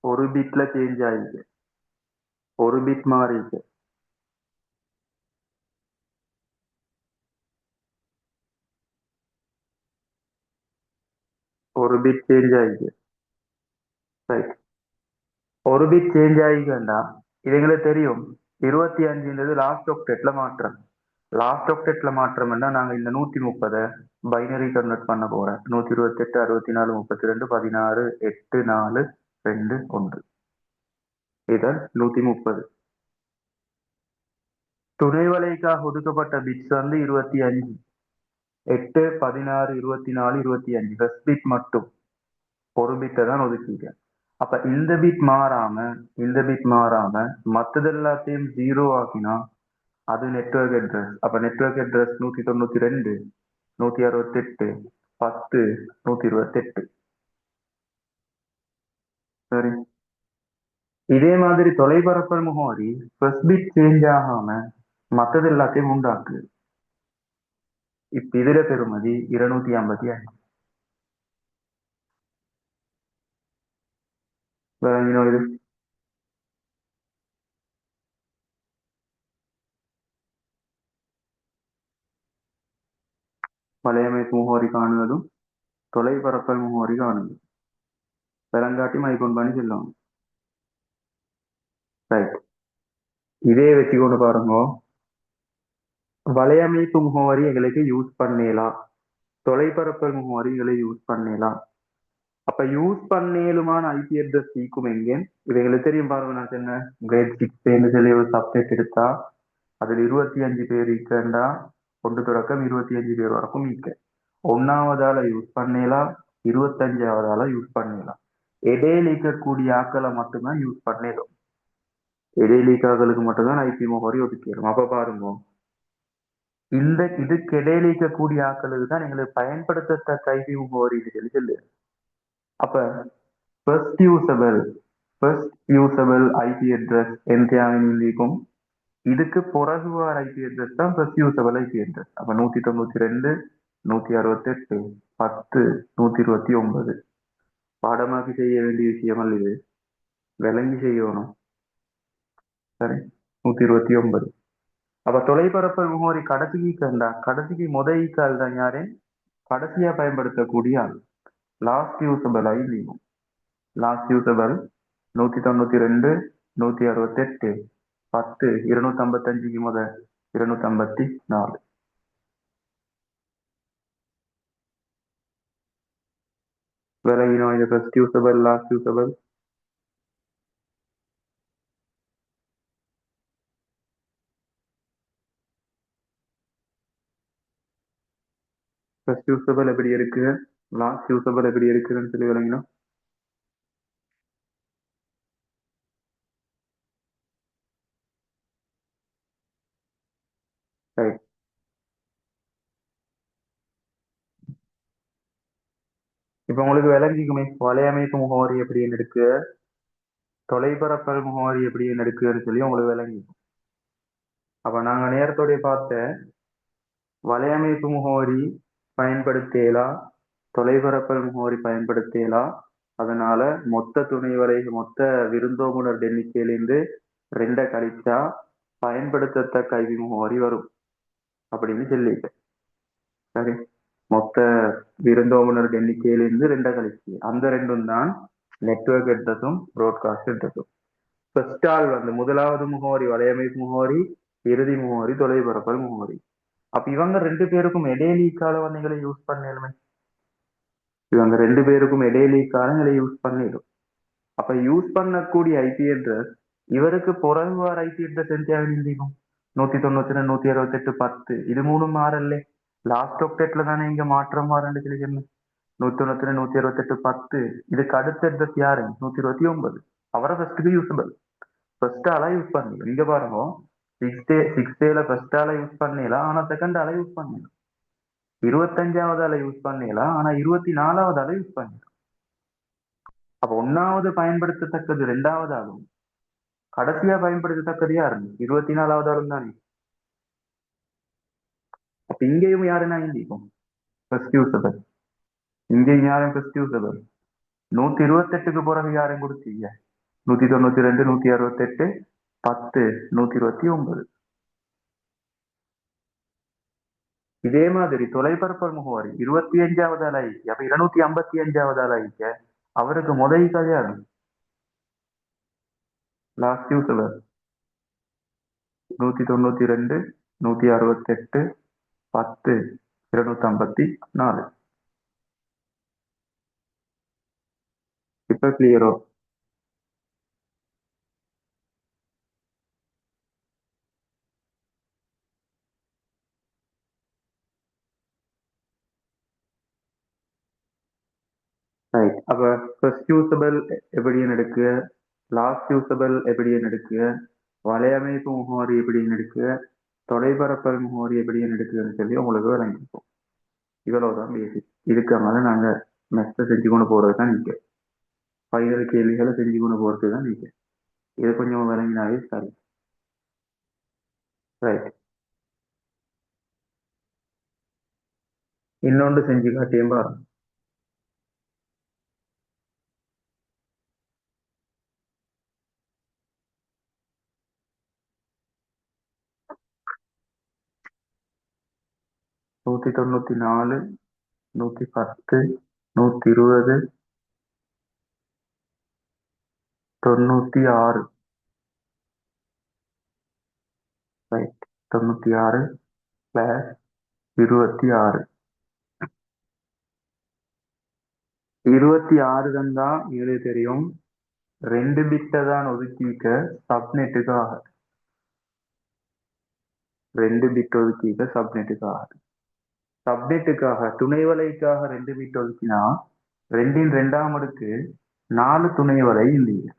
ஒரு பிட்ல சேஞ்ச் ஆயிருக்கு, ஒரு பிட் மாறிருக்கு. ஒரு பிட் சேஞ்ச் ஆயிருக்கு. ரைட், ஒரு பிட் சேஞ்ச் ஆகிக்கண்டா இது எங்களுக்கு தெரியும். 25ன்றது லாஸ்ட் ஆக்டெட்ல மாற்றம். லாஸ்ட் ஆக்டெட்ல மாற்றம்னா நாங்க இந்த 130 பைனரி கன்வெர்ட் பண்ண போறேன். 128, 64, 32, 16, 8, 4, 2, 1. இதான் 130. துணை வலைக்காக ஒதுக்கப்பட்ட பிட்ஸ் வந்து 25. 8, 16, 24, 25 ஃபர்ஸ்ட் பிட் மட்டும் ஒரு பிட்டை தான் ஒதுக்கிட்டேன். அப்ப இந்த பிட் மாறாம மற்றது எல்லாத்தையும் 0 ஆக்கினா அது நெட்வொர்க் அட்ரஸ். அப்ப நெட்வொர்க் அட்ரஸ் 192, 168, 10, 128. சரி, இதே மாதிரி தொலைபரப்பல் முகவரி ஃபர்ஸ்ட் பிட் சேஞ்ச் ஆகாம மற்றது எல்லாத்தையும் உண்டாக்கு. இப்ப இதுல பெறுமதி 255. இது வலையமைப்பு முகவரி காணுவதும் தொலைபரப்பல் முகவரி காணுது. விலங்காட்டி மைக்கோன் பண்ணி சொல்லுவாங்க. ரைட், இதே வச்சு கொண்டு பாருங்க. வலையமைப்பு முகவரி எங்களுக்கு யூஸ் பண்ணலாம், தொலைபரப்பல் முகவரி எங்களை யூஸ் பண்ணலாம். அப்ப யூஸ் பண்ணலுமான ஐபி அட்ரஸ் ஈக்கும் எங்க இது எங்களுக்கு தெரியும். பாருங்க, நான் சொன்ன கிரேட் 6 சொல்லி ஒரு சப்ஜெக்ட் எடுத்தா அதில் 25 பேர் ஈக்கண்டா ஒன்று தொடக்கம் 25 பேர் வரைக்கும் ஈக்க. ஒன்னாவதால யூஸ் பண்ணலாம், 25ஆவதால யூஸ் பண்ணலாம். இடையில இருக்கக்கூடிய ஆக்களை மட்டும்தான் யூஸ் பண்ணலும். இடையில ஆக்களுக்கு மட்டும்தான் ஐபி முகவரி ஒதுக்கிடும். அப்ப பாருங்க, இதுக்கு இடையில இருக்கக்கூடிய ஆக்களுக்கு தான் எங்களுக்கு பயன்படுத்தத்தக்க ஐபி முகவரி சொல்லி சொல்லு. அப்ப ஃபர்ஸ்ட் யூசபிள் ஐபி அட்ரஸ் இருக்கும். இதுக்கு பிறகு வர ஐபி அட்ரஸ் தான் ஃபர்ஸ்ட் யூசபிள் ஐபி அட்ரஸ். அப்ப 192, 168, 10, 129. பாடமாக்கி செய்ய வேண்டிய விஷயம் அல்ல இது, விளங்கி செய்யணும். சரி, 129. அப்ப தொலைபரப்பல் முகவரி கடைசிக்கு கண்டா கடைசிக்கு முதல் தான் யாரு கடைசியா பயன்படுத்தக்கூடிய ஆள். லாஸ்ட் யூசபிள் ஐபியும் லாஸ்ட் யூசபிள் 192, 168, 10, 255 முதல் 254. விலகினோம் இது first usable, last usable. First usable எப்படி இருக்கு, லாஸ்ட் யூசபிள் எப்படி இருக்குன்னு சொல்லி விளங்கினோம். ரைட், இப்ப உங்களுக்கு விளங்கிக்குமே வலையமைப்பு முகவரி எப்படின்னு இருக்கு, தொலைபரப்பல் முகவரி எப்படின்னு இருக்குன்னு சொல்லி உங்களுக்கு விளங்கிக்கும். அப்ப நாங்க நேரத்தோடைய பார்த்த வலையமைப்பு முகவரி பயன்படுத்தலாம், தொலைபரப்பல் முகவரி பயன்படுத்தலாம். அதனால மொத்த விருந்தோம்புனர் எண்ணிக்கையிலிருந்து 2 கழிச்சா பயன்படுத்தத்தக்க ஐபி முகவரி வரும் அப்படின்னு சொல்லிட்டு. சரி, மொத்த விருந்தோம்புனர் எண்ணிக்கையிலிருந்து 2 கழிச்சு அந்த ரெண்டும் தான் நெட்வொர்க் அட்ரஸும் ப்ராட்காஸ்ட் அட்ரஸும். ஃபர்ஸ்ட் ஆள் வந்து முதலாவது முகவரி வலையமைப்பு முகவரி, இறுதி முகவரி தொலைபரப்பல் முகவரி. அப்ப இவங்க 2 பேருக்கும் இடையிலீக்கால வந்து எங்களை யூஸ் பண்ணலுமே. இவங்க 2 பேருக்கும் இடையிலீக்கால எங்களை யூஸ் பண்ணிடும். அப்ப யூஸ் பண்ணக்கூடிய ஐபி அட்ரஸ் இவருக்கு பிறகு வர ஐபி அட்ரஸ் எந்த இருக்கும் 192, 168, 10. இது மூணும் மாறல, லாஸ்ட் ஆக்டெட்ல தானே இங்க மாற்றம் மாறன்னு சொல்லி சொன்னேன். 191, 168, 10. இதுக்கு அடுத்த அட்ரஸ் யாரு? 129. அவரை ஃபர்ஸ்ட்டுக்கு யூஸபிள். ஃபர்ஸ்ட் ஆளா யூஸ் பண்ணல. இங்க பாருங்க, சிக்ஸ் டேல ஃபர்ஸ்ட் ஆளா யூஸ் பண்ணலாம், ஆனா செகண்ட் ஆளா யூஸ் பண்ணலாம். 25வது ஆளை யூஸ் பண்ணலாம், ஆனா 24வது ஆளை யூஸ் பண்ணலாம். அப்ப ஒன்னாவது பயன்படுத்தத்தக்கது 2வது ஆளும், கடைசியா பயன்படுத்தத்தக்கது யாரு? 24வது ஆளும் தானே. அப்ப இங்கேயும் யாருன்னா இந்திக்கும் ஃபர்ஸ்ட் யூஸபிள். இங்கேயும் யாரும் ஃபர்ஸ்ட் யூஸபிள். 128க்கு பிறகு யாரையும் கொடுத்தீங்க? 192, 168, 10, 129. இதே மாதிரி தொலைபரப்பல் முகவரி 25வது அலைக்கு, அப்ப 255வது அலைக்கு அவருக்கு முதல் கல்யாணம் லாஸ்ட் யூஸபிள். 192, 168, 10, 254. இப்ப கிளியரோ? ரைட். அப்ப ஃபர்ஸ்ட் யூஸபிள் எப்படின்னு எடுக்கு, லாஸ்ட் யூஸபிள் எப்படின்னு எடுக்கு, வலையமைப்பு முகவரி எப்படின்னு எடுக்கு, தொலைபரப்பல் முகவரி எப்படின்னு எடுக்குன்னு சொல்லி உங்களுக்கு விளங்கிப்போம். இவ்வளவுதான் பேசிக். இதுக்கு மேல நாங்க மெஸ்ட செஞ்சு கொண்டு போறது தான் நீங்க, பயிர் கேள்விகளை செஞ்சு கொண்டு போறது தான் நீங்க. இது கொஞ்சம் விளங்கினாவே சரி. ரைட். இன்னொன்று செஞ்சு காட்டியும் பாருங்க. நூத்தி 94, 110, 120, 96. ரைட். 96 பிளஸ் 26. 26 தந்தா எங்களுக்கு தெரியும் 2 பிட்டை தான் ஒதுக்கிக்க சப்நெட்டுக்காக. 2 பிட் ஒதுக்கிக்க சப்நெட்டுக்காக. சப்நெட்டுக்காக துணைவலைக்காக 2 பிட் ஒதுக்கினா 2ன் 2ஆம் அடுக்கு 4 துணைவலை இல்லைங்க.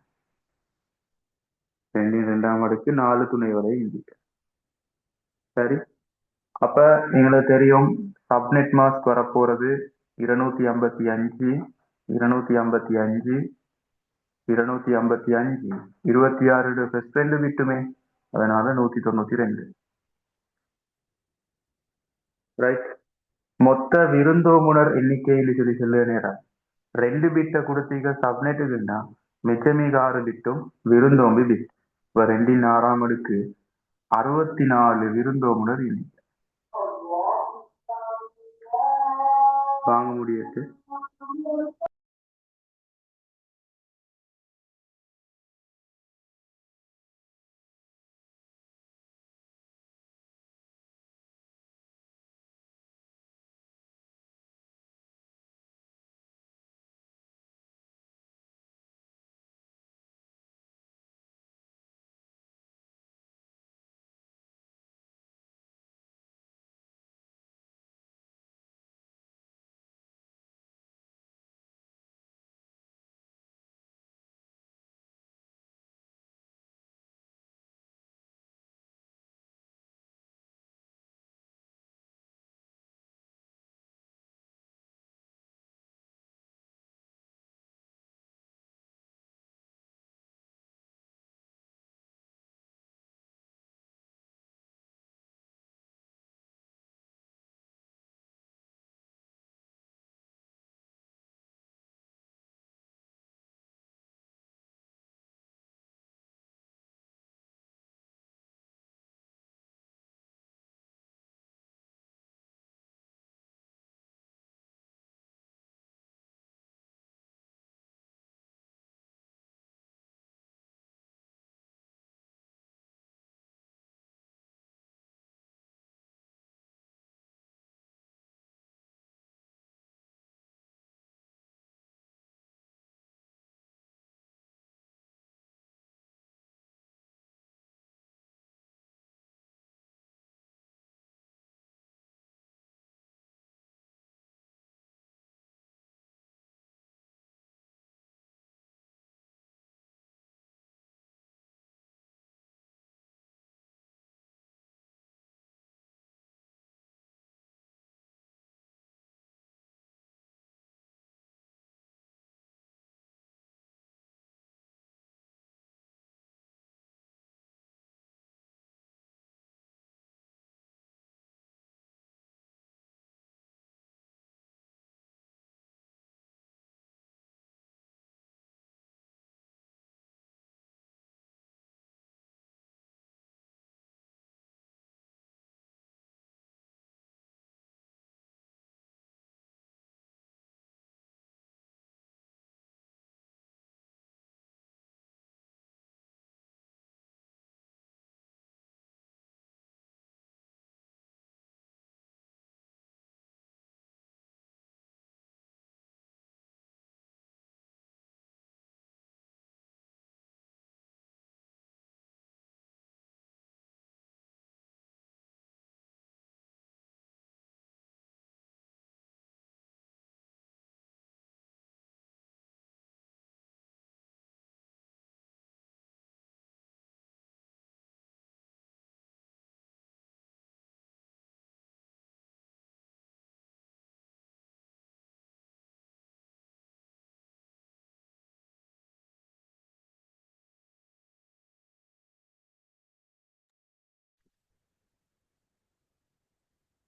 2ன் 2ஆம் அடுக்கு 4 துணைவலை இல்லைங்க. சரி. அப்ப எங்களுக்கு தெரியும் சப்நெட் மாஸ்க் வரப்போறது 255, 255, 255, 26 பிளஸ் 2 பிட்டுமே, அதனால 192. ரைட். மொத்த விருந்தோமுனர் எண்ணிக்கையில் சொல்லி சொல்ல நேரம் 2 பிட்டை கொடுத்தீங்க சப்நெட்டுக்குன்னா மிச்சமீக 6 பிட்டும் விருந்தோம்பி பிட். இப்ப 2ன் 6ஆம் அடுக்கு 64 விருந்தோமுனர் எண்ணிக்கை வாங்க முடியாது.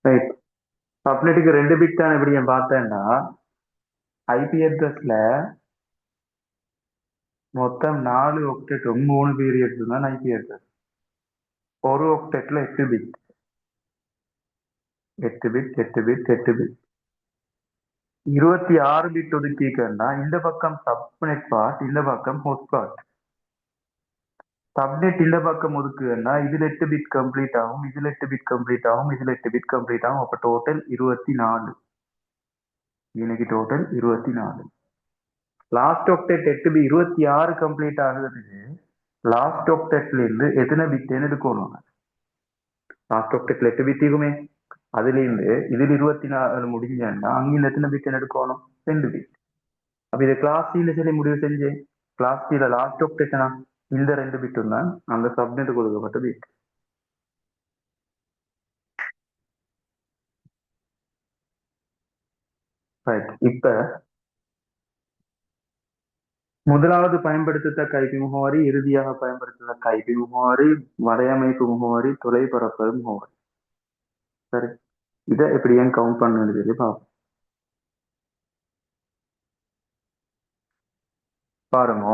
ரைட். சப்நெட்டுக்கு 2 பிட் தான் எப்படி நான் பார்த்தேன்டா, ஐபி அட்ரஸ்ல மொத்தம் 4 ஒக்டெட்டும் 3 பீரியட்ஸ் தான் ஐபி அட்ரஸ். ஒரு ஒக்டெட்ல 8 bit, 8 bit, 8 bit, 8 bit, 26 bit ஒதுக்கிக்கன்னா இந்த பக்கம் சப்நெட் பார்ட், இந்த பக்கம் ஹோஸ்ட் பார்ட். சப்நெட் இந்த பக்கம் ஒதுக்குன்னா இதுல 8 பிட் கம்ப்ளீட் ஆகும், இதுல 8 பிட் கம்ப்ளீட் ஆகும், இதுல 8 பிட் கம்ப்ளீட் ஆகும். அப்ப டோட்டல் 24. இன்னைக்கு டோட்டல் 24. லாஸ்ட் ஒக்டெட் 8 பிட் 26 கம்ப்ளீட் ஆகுறதுக்கு லாஸ்ட் ஒக்டெட்ல இருந்து எத்தனை பிட்னு எடுக்கணும்? லாஸ்ட் ஒக்டெட்ல 8 பிட் இருக்குமே, அதுல இருந்து இதுல 24 முடிஞ்சா அங்க எத்தனை பிட் எடுக்கணும்? 2 பிட். அப்ப இதை கிளாஸ் சில சொல்லி முடிவு செஞ்சேன். கிளாஸ் சில லாஸ்ட் ஒக்டெட்னா இந்த 2 பிட்டும் தான் அந்த சப்நெட் கொடுக்கப்பட்ட பிட். ரைட். இப்ப முதலாவது பயன்படுத்தத்தக்க ஐபி முகவரி, இறுதியாக பயன்படுத்தத்தக்க ஐபி முகவரி, வலையமைப்பு முகவரி, தொலைபரப்பு முகவரி. சரி, இதை எப்படி ஏன் கவுண்ட் பண்ணுன்னு சொல்லி பார்ப்போம். பாருங்க,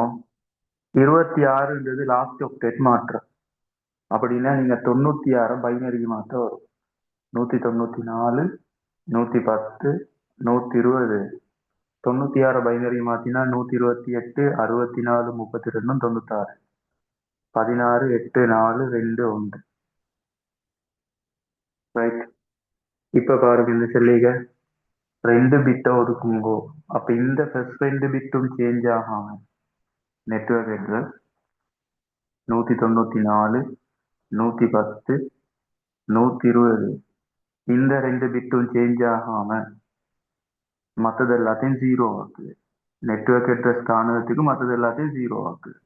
26ன்றது லாஸ்ட் ஒக்டெட் மாற்றம். அப்படின்னா நீங்க 96 பைனரிக்கு மாற்ற வரும். 194, 110, 120, 96 பைனரி மாத்தினா 128, 64, 32, 96, 16, 8, 4, 2, 1. ரைட். இப்ப பாருங்க இந்த செல்லிக 2 பிட்டை ஒதுக்குங்கோ. அப்ப இந்த ஃபர்ஸ்ட் 2 பிட்டும் சேஞ்ச் ஆகாம நெட்வொர்க் அட்ரஸ் 194, 110, 120 இந்த 2 பிட்டும் சேஞ்ச் ஆகாம மற்றது எல்லாத்தையும் 0 ஆக்குது. நெட்வொர்க் அட்ரஸ் காணுறதுக்கு மற்றது எல்லாத்தையும் 0 ஆக்குது.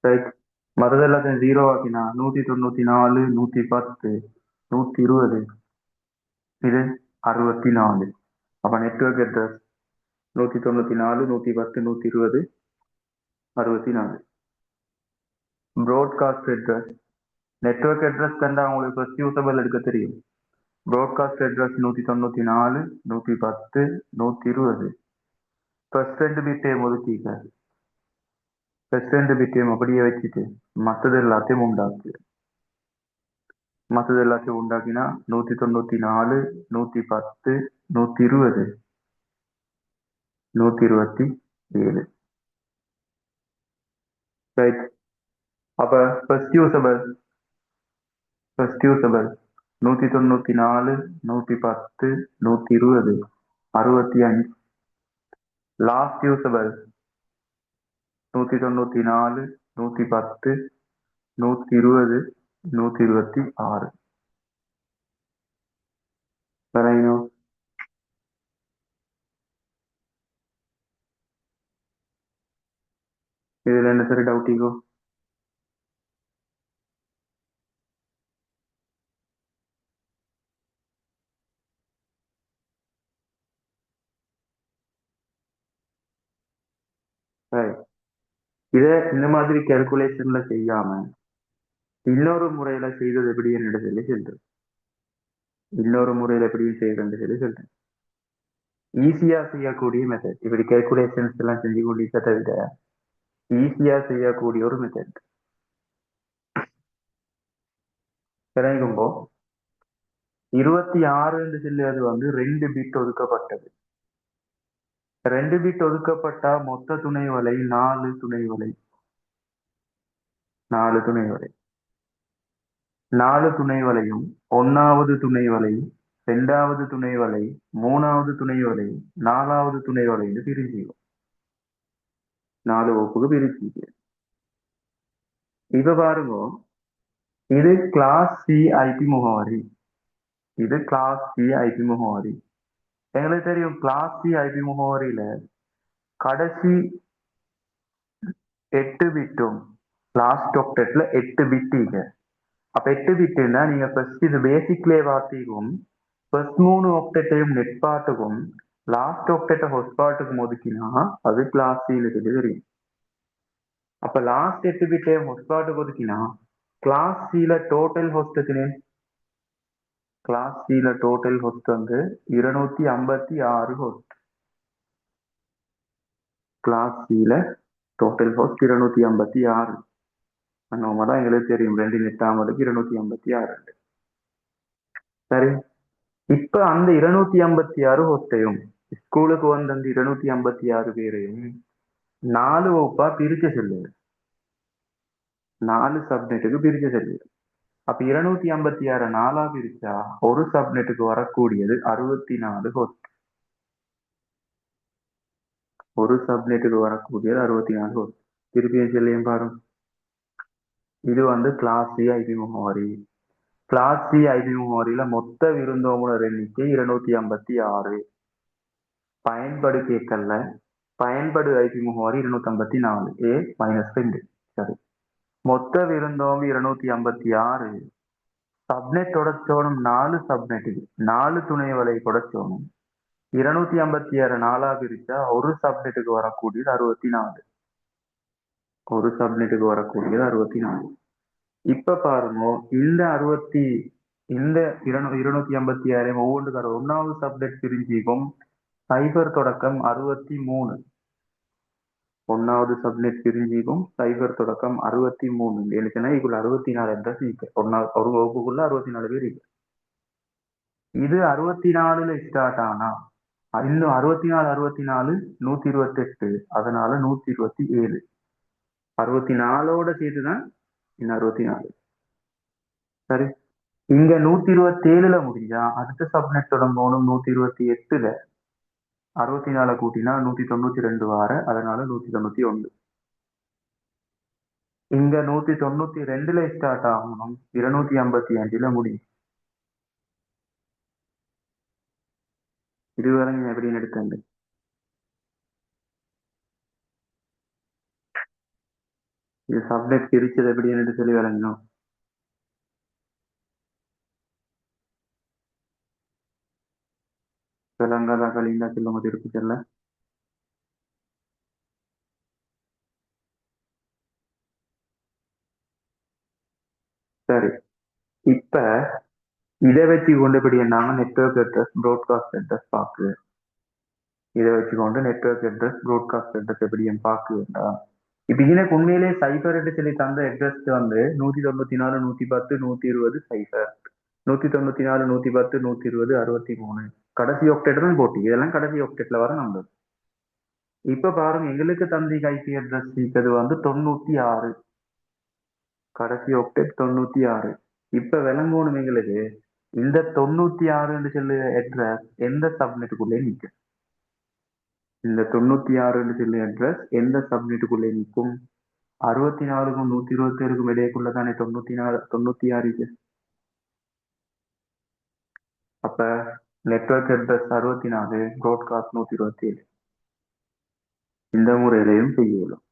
ரைட். மற்றது எல்லாத்தையும் 0 ஆக்கினா 194, 110, 120 இது 64. அப்ப network address 194, 110, 120, 64. Broadcast address, network address கண்டா உங்களுக்கு ஃபர்ஸ்ட் யூசபிள் எடுக்க தெரியும். Broadcast address 194, 110, 120. ஃபர்ஸ்ட் 2 பிட்டையும் ஒதுக்கிக்க, ஃபர்ஸ்ட் 2 பிட்டையும் அப்படியே வச்சுட்டு மற்றது எல்லாத்தையும் உண்டாக்கு. மற்றது எல்லாத்தையும் உண்டாக்கினா 194, 110, 120, 127. ரைட். அப்ப ஃபர்ஸ்ட் யூசபிள் 194, 110, 120, 65. Last usable 194, 110, 120, 126. வரையணும். இதுல என்ன சரி டவுட் ஈகோ? இத இந்த மாதிரி கால்குலேஷன்ல செய்யாம இன்னொரு முறையில செய்தது எப்படி என்று சொல்லி சொல்றேன். இன்னொரு முறையில எப்படி செய்யறேன்னு சொல்லி சொல்றேன். ஈஸியா செய்யக்கூடிய மெத்தட். இப்படி கால்குலேஷன்ஸ் எல்லாம் செஞ்சு கொண்டிருக்கிறத விட ஈஸியா செய்யக்கூடிய ஒரு மெத்தட். கிடைக்கும்போ 26 என்று சொல்லி அது 2 பிட் ஒதுக்கப்பட்டது. 2 பிட் ஒதுக்கப்பட்டா மொத்த துணை வலை 4 துணை வலை. 4 துணை வலை. 4 துணை வலையும் 1வது துணை வலை, 2வது துணை வலை, 3வது துணை வலை, 4வது துணை வலைன்னு பிரிஞ்சிடும். 4 வகுப்புக்கு பிரிச்சு. இப்ப பாருங்க, இது கிளாஸ் சி ஐபி முகவரி. இது கிளாஸ் சி ஐபி முகவரி. எங்களுக்கு தெரியும் கிளாஸ் சி ஐபி முகவரியில கடைசி 8 பிட்டும் லாஸ்ட் ஒக்டெட்ல 8 பிட். அப்ப 8 பிட்னா நீங்க ஃபர்ஸ்ட் இது பேசிக்லேயே வார்த்தைக்கும் ஃபர்ஸ்ட் 3 ஒக்டெட்டையும் நெட் பார்ட்டுக்கும் லாஸ்ட் ஒக்டெட்டை ஹொஸ்ட் பார்ட்டுக்கும் ஒதுக்கினா அது கிளாஸ் சின்னு சொல்லி தெரியும். அப்ப லாஸ்ட் 8 பிட்டையும் ஹொஸ்ட் பார்ட்டுக்கு ஒதுக்கினா கிளாஸ் சில டோட்டல் ஹோஸ்ட் கிளாஸ் சில டோட்டல் ஹோஸ்ட் வந்து 256 ஹோஸ்ட். கிளாஸ் சில டோட்டல் ஹோஸ்ட் 256. நம்ம தான் எங்களுக்கு தெரியும் 2 256. சரி, இப்ப அந்த 256 ஹோஸ்டையும் ஸ்கூலுக்கு வந்த அந்த 256 பேரையும் 4 வகுப்பா பிரிச்சு சொல்லுது. 4 சப்நெட்டுக்கு பிரிச்சு சொல்லுது. அப்ப 256 4ஆ பிரிச்சா ஒரு சப்நெட்டுக்கு வரக்கூடியது 64 ஹோஸ்ட். ஒரு சப்நெட்டுக்கு வரக்கூடியது 64 ஹோஸ்ட். திருப்பியும் சொல்லியும் பாருங்க. இது வந்து கிளாஸ் சி ஐபி முகவரி. கிளாஸ் சி ஐபி முகவரியில மொத்த விருந்தோம்புனர் எண்ணிக்கை 256. பயன்படு கேட்கல. பயன்படு ஐபி முகவரி 254 A-2. சரி, மொத்த விருந்தோம்பு 256. சப்நெட் தொடச்சோணும் 4 சப்நெட்டுக்கு 4 துணை வலை தொடச்சோணும் 256 4ஆ பிரிச்சா ஒரு சப்நெட்டுக்கு வரக்கூடியது 64. ஒரு சப்நெட்டுக்கு வரக்கூடியது 64. இப்ப பாருங்க, இந்த 256 ஒவ்வொன்றுக்கார 1வது சப்நெட் பிரிஞ்சிக்கும் 0 தொடக்கம் 63. 1வது சப்நெட் பிரிஞ்சிக்கும் 0 தொடக்கம் 63. எனக்கு இதுக்குள்ள 64 அட்ரஸ் இருக்கு. ஒரு வகுப்புக்குள்ள 64 பேர் இருக்கு. இது 64ல ஸ்டார்ட் ஆனா இன்னும் 64 64 128. அதனால 127. 64ஓட சேர்த்துதான் இன்னும் 64. சரி, இங்க 127ல முடிஞ்சா அடுத்த சப்நெட் தொடங்கணும் 128ல. 64 கூட்டினா 192 வார, அதனால 191. இங்க 192ல ஸ்டார்ட் ஆகணும் 255ல முடியும். இதுவரை எப்படின்னு எடுத்தேன். இது சப்நெட் பிரிச்சது எப்படின்னு சொல்லி விளங்கணும். விளங்காத கலிந்தா சொல்லுங்க திருப்பி சொல்ல. சரி, இப்ப இதை வச்சு கொண்டு இப்படி என்னாங்க நெட்வொர்க் அட்ரஸ் ப்ராட்காஸ்ட் அட்ரஸ் பாக்கு. இதை வச்சுக்கொண்டு நெட்வொர்க் அட்ரஸ் ப்ராட்காஸ்ட் அட்ரஸ் எப்படியும் பாக்குவேண்டா. இப்ப எனக்கு உண்மையிலே சைபர் சொல்லி தந்த அட்ரஸ் வந்து 194 110 120 சைபர், 194 110 120 63. கடைசி ஒக்டெட் தான் போட்டி. இதெல்லாம் கடைசி ஒக்டெட்ல வர நம்பர். இப்ப பாருங்க, எங்களுக்கு தந்தி ஐபி அட்ரஸ் இருக்கிறது வந்து 96. கடைசி ஒக்டெட் 96. இப்ப விளங்கணும் எங்களுக்கு இந்த 96 சொல்லு அட்ரஸ் எந்த சப்நெட்டுக்குள்ளே நிற்கும். இந்த 96 சொல்லு அட்ரஸ் எந்த சப்நெட்டுக்குள்ளே நிற்கும்? 64க்கும் 127க்கும் இடையேக்குள்ளதானே 96. அப்ப நெட்வொர்க் அட்ரஸ் 64, ப்ராட்காஸ்ட் 127. இந்த முறையிலையும் செய்யலாம்.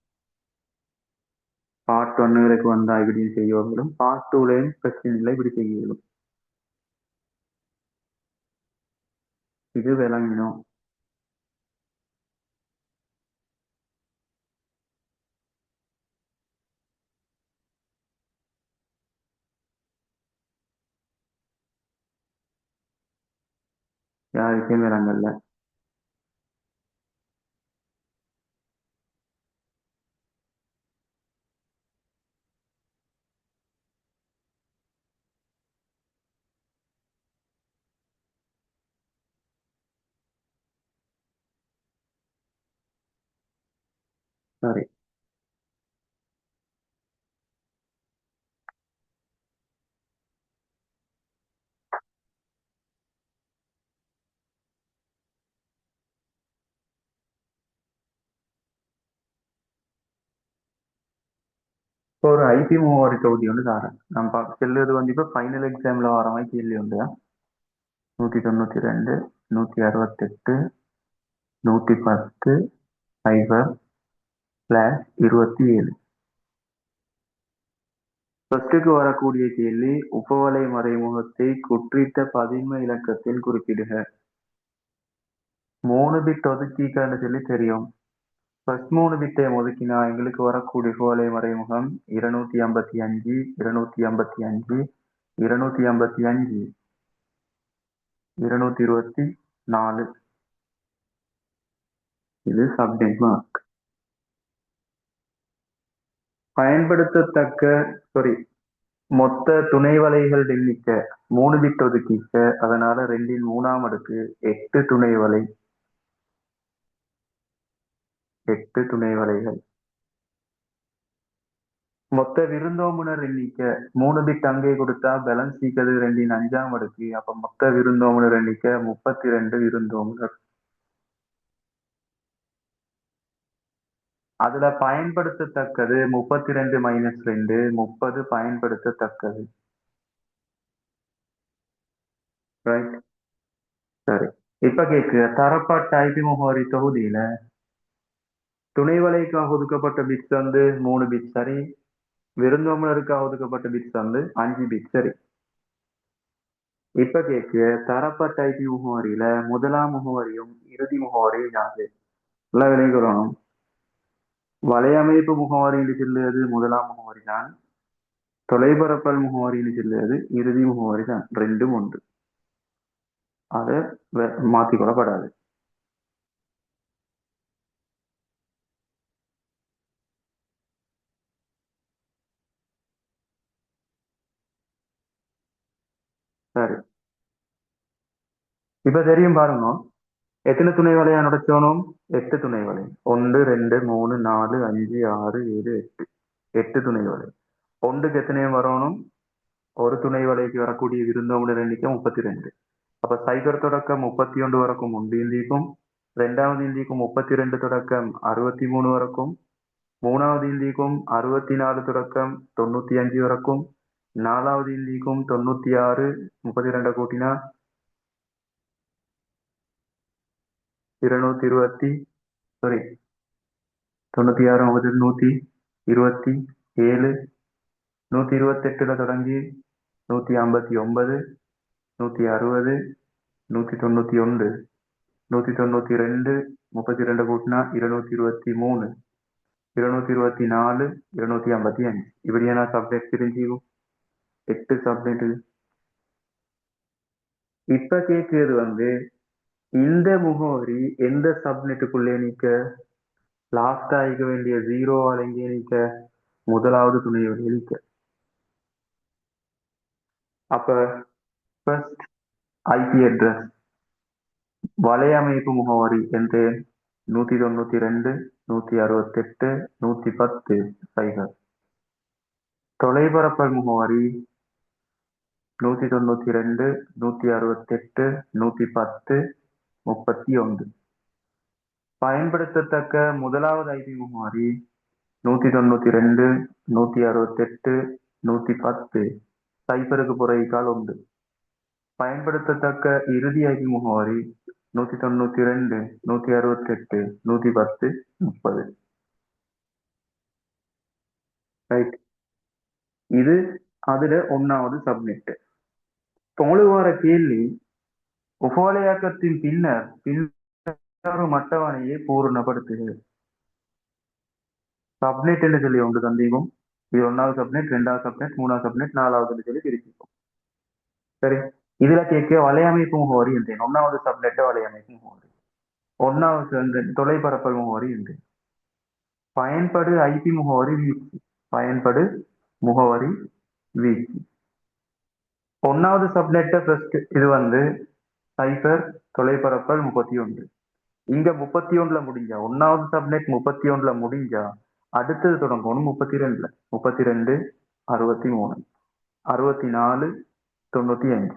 பார்ட் 1களுக்கு வந்தா இப்படியும் செய்யலும், பார்ட் 2லையும் பிரச்சனை இல்லை, இப்படி செய்யலும். இது விளங்கணும். யாருக்கும் விளங்கல்ல. சரி, இப்போ ஒரு ஐபி முகவரி தொகுதி வந்து தாரேன். நம்ம செல்லுறது வந்து இப்போ ஃபைனல் எக்ஸாம்ல வர மாதிரி கேள்வி உண்டு. 192 168 110 0/27. ஃபர்ஸ்டுக்கு வரக்கூடிய கேள்வி, உபவலை மறைமுகத்தை குற்றித்த பதின்ம இலக்கத்தில் குறிப்பிடுக. 3 பிட் ஒதுக்கீக்கன்னு சொல்லி தெரியும். ஃபர்ஸ்ட் 3 பிட்டையும் ஒதுக்கினா எங்களுக்கு வரக்கூடிய கோலை மறைமுகம் 255, 255, 255, 224. இது சப்நெட் மார்க். பயன்படுத்தத்தக்க மொத்த துணை வலைகள் எண்ணிக்கை 3 பிட் ஒதுக்கிக்க, அதனால 2 3ஆம் அடுக்கு 8 துணை வலை, 8 துணை வலைகள். மொத்த விருந்தோம்புனர் எண்ணிக்கை 3 பிட் அங்கே கொடுத்தா பேலன்ஸ் ஈக்கிறது 2 5ஆம் அடுக்கு, அப்ப மொத்த விருந்தோம்புனர் எண்ணிக்கை 32 விருந்தோம்புனர். அதுல பயன்படுத்தத்தக்கது 32 மைனஸ் 2 30 பயன்படுத்தத்தக்கது. ரைட், சரி. இப்ப கேக்கு தரப்பட்ட ஐபி முகவரி தொகுதியில துணை வலைக்காக ஒதுக்கப்பட்ட பிட்ஸ் வந்து 3 பிட் சரி, விருந்தோம்பலருக்காக ஒதுக்கப்பட்ட பிட்ஸ் வந்து 5 பிட் சரி. இப்ப கேக்கு தரப்பட்ட ஐபி முகவரியில முதலாம் முகவரியும் இறுதி முகவரியும் யாது? நல்லா விளைகிறோம். வலையமைப்பு முகவரி என்று சொல்லுவது முதலாம் முகவரி தான், தொலைபரப்பல் முகவரி என்று சொல்லுவது இறுதி முகவரி தான். ரெண்டும் ஒன்று, அதை மாற்றிக்கொள்ளப்படாது. சரி, இப்ப தெரியும் பாருங்க. எத்தனை துணை வலையா நுடைச்சோனும்? 8 துணை வலை. 1 2 3 4 5 6 7 8, 8 துணை வலை. ஒன்றுக்கு எத்தனையும் வரணும்? ஒரு துணை வலைக்கு வரக்கூடிய விருந்தோம்பலர் எண்ணிக்கை 32. அப்ப சைபர் தொடக்கம் 31 வரைக்கும் ஒன்று இந்திக்கும், 2வது இந்திக்கும் 32 தொடக்கம் 63 வரைக்கும், 3வது இந்திக்கும் 64 தொடக்கம் 95 வரைக்கும், 4வது இந்திக்கும் 96, 32 கூட்டினா 220, 96 127, 128ல தொடங்கி 159, 160, 191, 192, 32 கூட்டினா 223, 224, 255. இப்படியான சப்நெட் தெரிஞ்சுக்கும். 8 சப்நெட். இப்ப கேட்கிறது வந்து இந்த முகவரி எந்த சப்நெட்டுக்குள்ளே நீக்க? லாஸ்டா ஆகிக்க வேண்டிய 0 எங்கே நீக்க? முதலாவது துணை வழியை நீக்க. அப்ப ஃபர்ஸ்ட் ஐபி அட்ரஸ் வலையமைப்பு முகவரி என்று 192, 168, 110 சைபர். தொலைபரப்பல் முகவரி 192, 168, 110, 31. பயன்படுத்தத்தக்க முதலாவது ஐபி முகவரி 192, 168, 110 சைபருக்கு புறைக்கால் 1. பயன்படுத்தத்தக்க இறுதி ஐபி முகவரி 192, 168, 110, 30. ரைட், இது அதுல 1வது சப்நெட். தொழுவார கேள்வி உபவலையாக்கத்தின் பின்னர் பின்வரும் அட்டவணையை பூரணப்படுத்துகிறது. சப்நெட் என்று சொல்லி ஒன்று தந்தீங்கும். இது 1வது சப்நெட், 2வது சப்நெட், 3வது சப்நெட், 4வது சொல்லி பிரிச்சிருக்கும். சரி, இதுல கேட்க வலையமைப்பு முகவரி என்றேன். 1வது சப்நெட் வலையமைப்பு முகவரி, 1வது தொலைபரப்பல் முகவரி என்று. பயன்படு ஐபி முகவரி வீழ்ச்சி, பயன்படு முகவரி வீழ்ச்சி. 1வது சப்நெட் ஃபர்ஸ்ட் இது வந்து சைபர் தொலைபரப்பல் 31. இங்க 31ல முடிஞ்சா 1வது சப்நெட் 31ல முடிஞ்சா அடுத்தது தொடங்கணும் 32ல. 32, 63, 64, 95,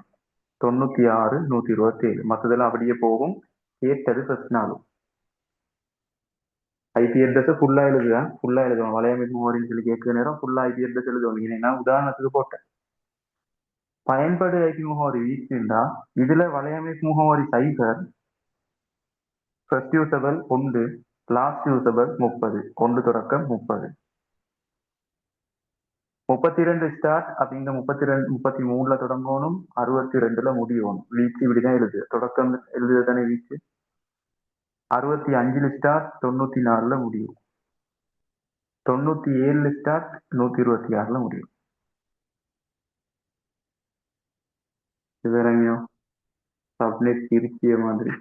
96, 127. மற்றதெல்லாம் அப்படியே போகும். கேட்டது ஃபர்ஸ்ட் நாளும் ஐபி அட்ரஸ் ஃபுல்லா எழுதுவேன். ஃபுல்லா எழுதுவேன். வலையமைப்பு முகவரின்னு சொல்லி கேட்கிற நேரம் ஃபுல்லா ஐபி அட்ரஸ் எழுதுவோம். நான் உதாரணத்துக்கு போட்டேன். பயன்படு ஐபி முகவரி வீச்சுண்டா இதுல வலையமைப்பு முகவரி சைபர், ஃபர்ஸ்ட் யூசபிள் 1, லாஸ்ட் யூசபிள் 30, 1 தொடக்கம் 30. 32 ஸ்டார்ட். அப்ப இங்க 32, 33ல தொடங்கணும், 62ல முடியணும். வீச்சு இப்படிதான் எழுது. தொடக்கம் எழுதுதானே வீச்சு. 65 ஸ்டார்ட் 94ல முடியும். 97 ஸ்டார்ட் 126ல முடியும். இது வேறங்கயோ சப்நெட் திருச்சிய மாதிரி.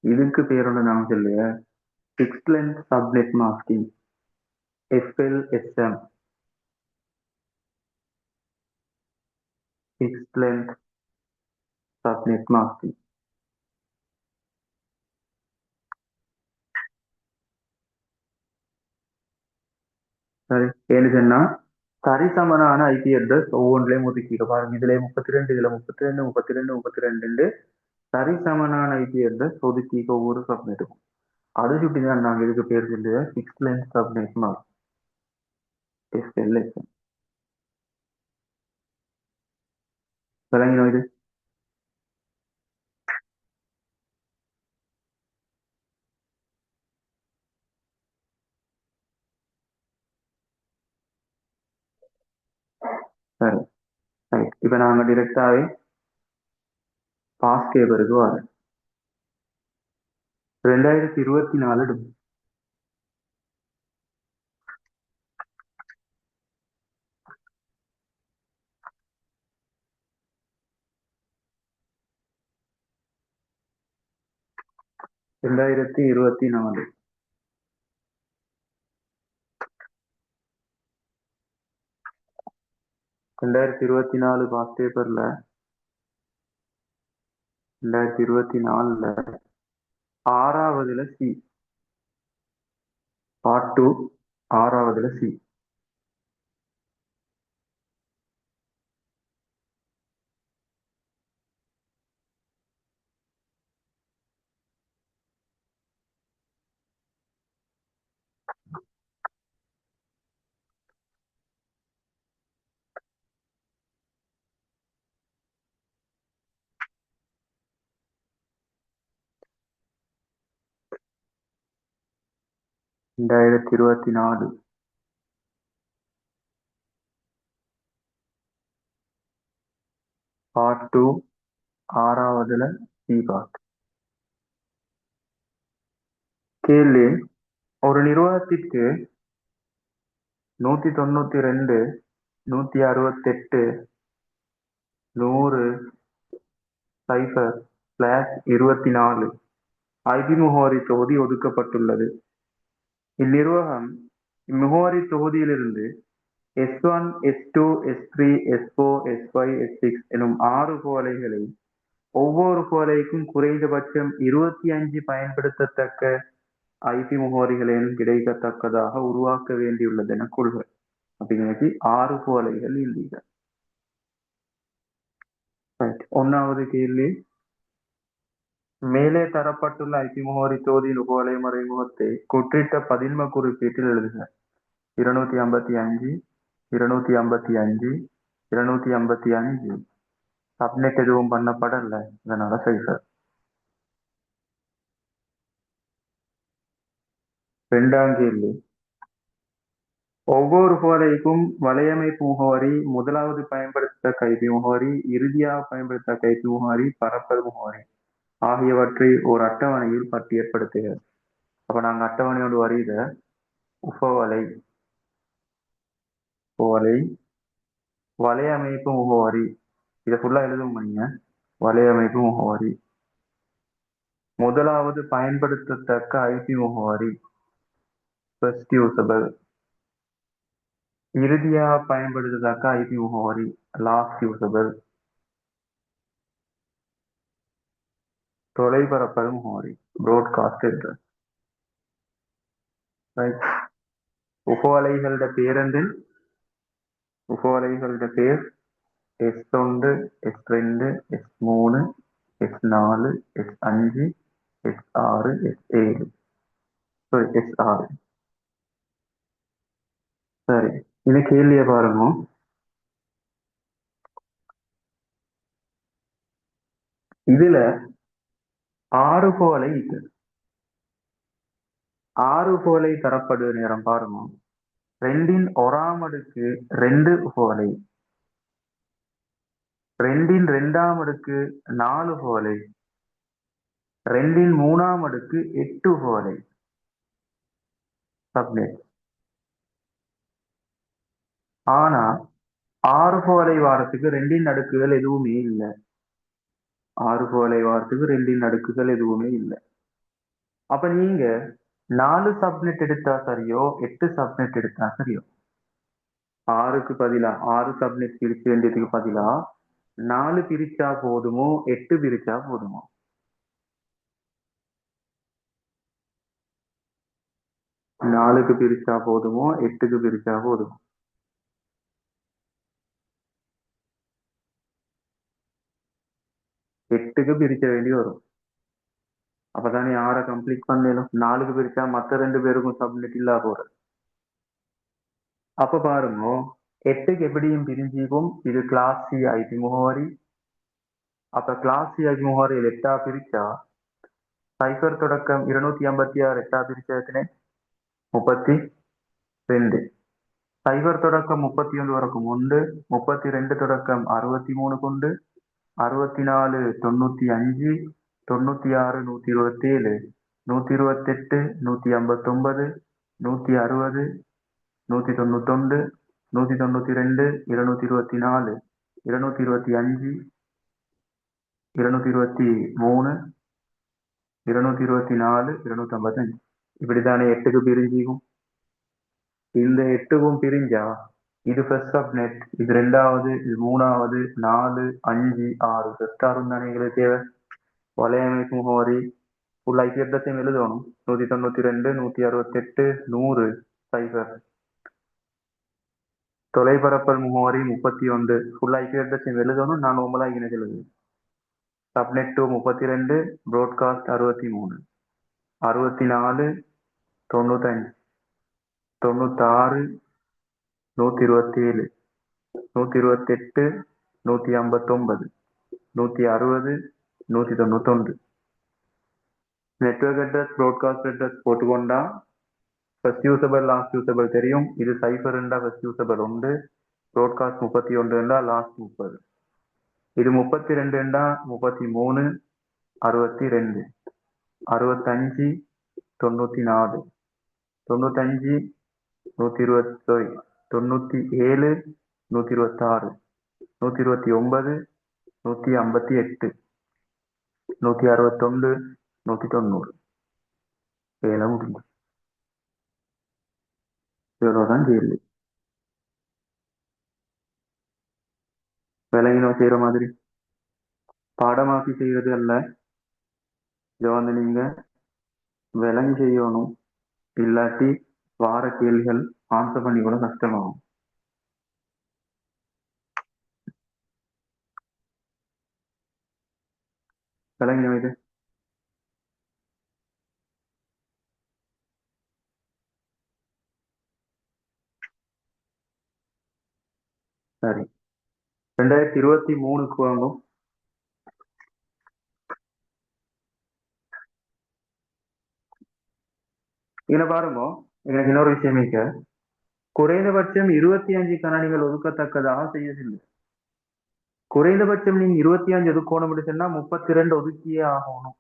இதுக்கு பேர் ஒன்று நான் சொல்லுவேன், fixed length subnet masking, FLSM, fixed length subnet masking. சரி, ஏன்னு சொன்னா சரிசமனான ஐபி அட்ரஸ் ஒவ்வொன்றிலையும் ஒதுக்கிக்க பாருங்க. இதுல 32, இதுல 32, 32, 32 சரிசமனான ஐபி அட்ரஸ் ஒதுக்கிக்க ஒவ்வொரு சப்நெட்டுக்கும். அதை சுட்டி தான் நாங்க இதுக்கு பேர் சொல்லுவேன் fixed length subnet mask, FLSM. விளங்கினோம் இது? சரி, ரைட். இப்ப நாங்க டிரெக்டாவே பாஸ் கேபருக்கு வரேன். 2024 2024 2024 பாஸ் பேப்பர்ல 2024ல 6வதுல சி, பார்ட் 2 6வதுல சி. ரெண்டாயிரத்தி 24 பார்ட் 2 6வதுல சி பார்ட். கேள்வி, ஒரு நிறுவனத்திற்கு 192, 168, 100, 0/24 ஐபி முகவரி தொகுதி ஒதுக்கப்பட்டுள்ளது. இந்நிர்வாகம் இம்முகவரி தொகுதியிலிருந்து S1, S2, S3, S4, S5, S6 எனும் 6 கோலைகளை ஒவ்வொரு கோலைக்கும் குறைந்தபட்சம் 25 பயன்படுத்தத்தக்க ஐபி முகவரிகளேனும் கிடைக்கத்தக்கதாக உருவாக்க வேண்டியுள்ளது என கொள்க. அப்படிங்கிறது 6 கோலைகள் இல்லீங்க. ஒன்னாவது கேள்வி, மேலே தரப்பட்டுள்ள ஐபி முகவரி தொகுதியின் கோலை மறைமுகத்தை குற்றிட்ட பதின்ம குறிப்பீட்டில் எழுதுக. 255, 255, 255 சப்நெட் எதுவும் பண்ணப்படல, இதனால சரி சார். இரண்டாம் கேள்வி, ஒவ்வொரு கோலைக்கும் வலையமைப்பு முகவரி, முதலாவது பயன்படுத்த ஐபி முகவரி, இறுதியாக பயன்படுத்த ஐபி முகவரி, பரப்பல் முகவரி ஆகியவற்றை ஒரு அட்டவணையில் பட்டியற்படுத்துக. அப்ப நாங்க அட்டவணையோடு வரையில உபவலை, வலையமைப்பு முகவரி, இதை ஃபுல்லா எழுதும் பண்ணீங்க. வலையமைப்பு முகவரி, முதலாவது பயன்படுத்தத்தக்க ஐபி முகவரி ஃபர்ஸ்ட் யூசபிள், இறுதியாக பயன்படுத்தத்தக்க ஐபி முகவரி லாஸ்ட் யூசபிள், தொலைபரப்பல் முகவரி ப்ரோட்காஸ்ட் அட்ரஸ். உபவலைகளோட பேரந்து, உபவலைகளோட பேர் S1, S2, S3, S4, S5, S6, S7, sorry S6. சரி, இந்த கேள்வியை பாருங்க. இதுல 6 கோலை, 6 கோலை தரப்படுற நேரம் பாருங்க. 2 1/2 2 கோலை, 2ன் 2ஆம் அடுக்கு 4 போலை, 2ன் 3ஆம் அடுக்கு 8 போலை. சப்நெட். ஆனா 6 போலை வாரத்துக்கு 2ன் அடுக்குகள் எதுவுமே இல்லை. 6 போலை வாரத்துக்கு 2ன் அடுக்குகள் எதுவுமே இல்லை. அப்ப நீங்க 4 சப்நெட் எடுத்தா சரியோ, 8 சப்நெட் எடுத்தா சரியோ? 6க்கு பதிலா 6 சப்நெட் பிரிக்க வேண்டியதுக்கு பதிலா 4 பிரிச்சா போதுமோ, 8 பிரிச்சா போதுமோ? 4க்கு பிரிச்சா போதுமோ, 8க்கு பிரிச்சா போதுமோ? 8க்கு பிரிக்க வேண்டி வரும். அப்பதானே 6 கம்ப்ளீட் பண்ணணும். 4க்கு பிரிச்சா மத்த 2 பேருக்கும் சப்நெட் இல்லா போறது. அப்ப பாருங்க, 8க்கு எப்படியும் பிரிஞ்சுக்கும். இது கிளாஸ் சி ஐபி முகவரி. அப்ப கிளாஸ் சி ஐபி முகவரியில் 8ஆ பிரிச்சா சைபர் தொடக்கம் 256 8ஆ பிரிச்சா எத்தனை? 32. சைபர் தொடக்கம் 31 வரைக்கும் உண்டு. 32 தொடக்கம் 63 கொண்டு 64 95 96 127 128 159 160 191 192 224 225 223 224 255. இப்படித்தானே 8க்கு பிரிஞ்சிக்கும். இந்த 8க்கும் பிரிஞ்சா இது ஃபர்ஸ்ட் சப்நெட், இது 2வது, இது 3வது, 4 5 6 செஸ்டாரும் தானே எங்களுக்கு தேவை. வலையமைப்பு முகவரி ஃபுல் ஐபி அட்ரஸையும் எழுதணும். 192 168 100 சைபர். தொலைபரப்பல் முகவரி 31 ஃபுல் ஐபி அட்ரஸையும் எழுதணும். நான் உங்களாக இணைச்சு எழுதுவேன். Subnet 32, broadcast 63, 64 95 96 127 128 159 160 191. Network address broadcast address போட்டுக்கொண்டா ஃபர்ஸ்ட் யூசபிள் லாஸ்ட் யூசபிள் தெரியும். இது சைபர் என்றா ஃபர்ஸ்ட் யூசபிள் உண்டு, ப்ராட்காஸ்ட் 31 என்றா லாஸ்ட் 30. இது 32 என்றா 33 62 65 94 95 120 sorry 97 126 129 158 161 190. வேலை முடிஞ்சு. இவ்வளவுதான் கேள்வி. விலங்கினம் செய்யற மாதிரி பாடமாக்கி செய்யறது அல்ல. இதை வந்து நீங்க விலங்கு செய்யணும். இல்லாட்டி வார கேள்விகள் ஆன்சர் பண்ணி கூட கஷ்டமாகும். விலங்கினம் இது சரி. 2023க்கு வாங்கும். இதுல பாருங்க, எனக்கு இன்னொரு விஷயம் இருக்க. குறைந்தபட்சம் 25 கணனிகள் ஒதுக்கத்தக்கதாக செய்யவில்லை. குறைந்தபட்சம் நீங்க 25 ஒதுக்கணும் சொன்னா 32 ஒதுக்கியே ஆகணும்.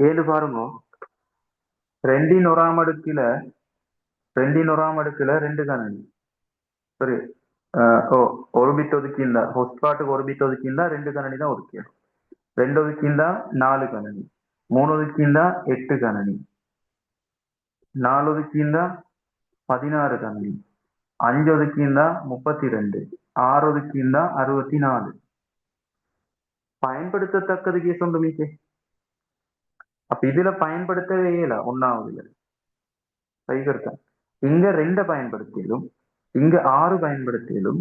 ஏழு பாருங்க, 2ன் 1ஆம் அடுக்குல 2 கணனி. சரி. ஒரு பிட் ஒதுக்கியிருந்தா ஹொஸ்பாட்டுக்கு ஒரு பிட் ஒதுக்கியிருந்தா 2 கணனி தான் ஒதுக்கிடும். 2 ஒதுக்கியிருந்தா 4 கணனி, 3 ஒதுக்கியிருந்தா 8 கணனி, 4 ஒதுக்கியிருந்தா 16 கணனி, 5 ஒதுக்கியிருந்தா 32, 6 ஒதுக்கியிருந்தா 64. பயன்படுத்தத்தக்கது கேஸ் ஒன்று மீக்கே. அப்ப இதுல பயன்படுத்தவே இல்லை. 1ஆவதுல சைகர்தான். இங்க 2 பயன்படுத்தியலும், இங்க 6 பயன்படுத்தியலும்,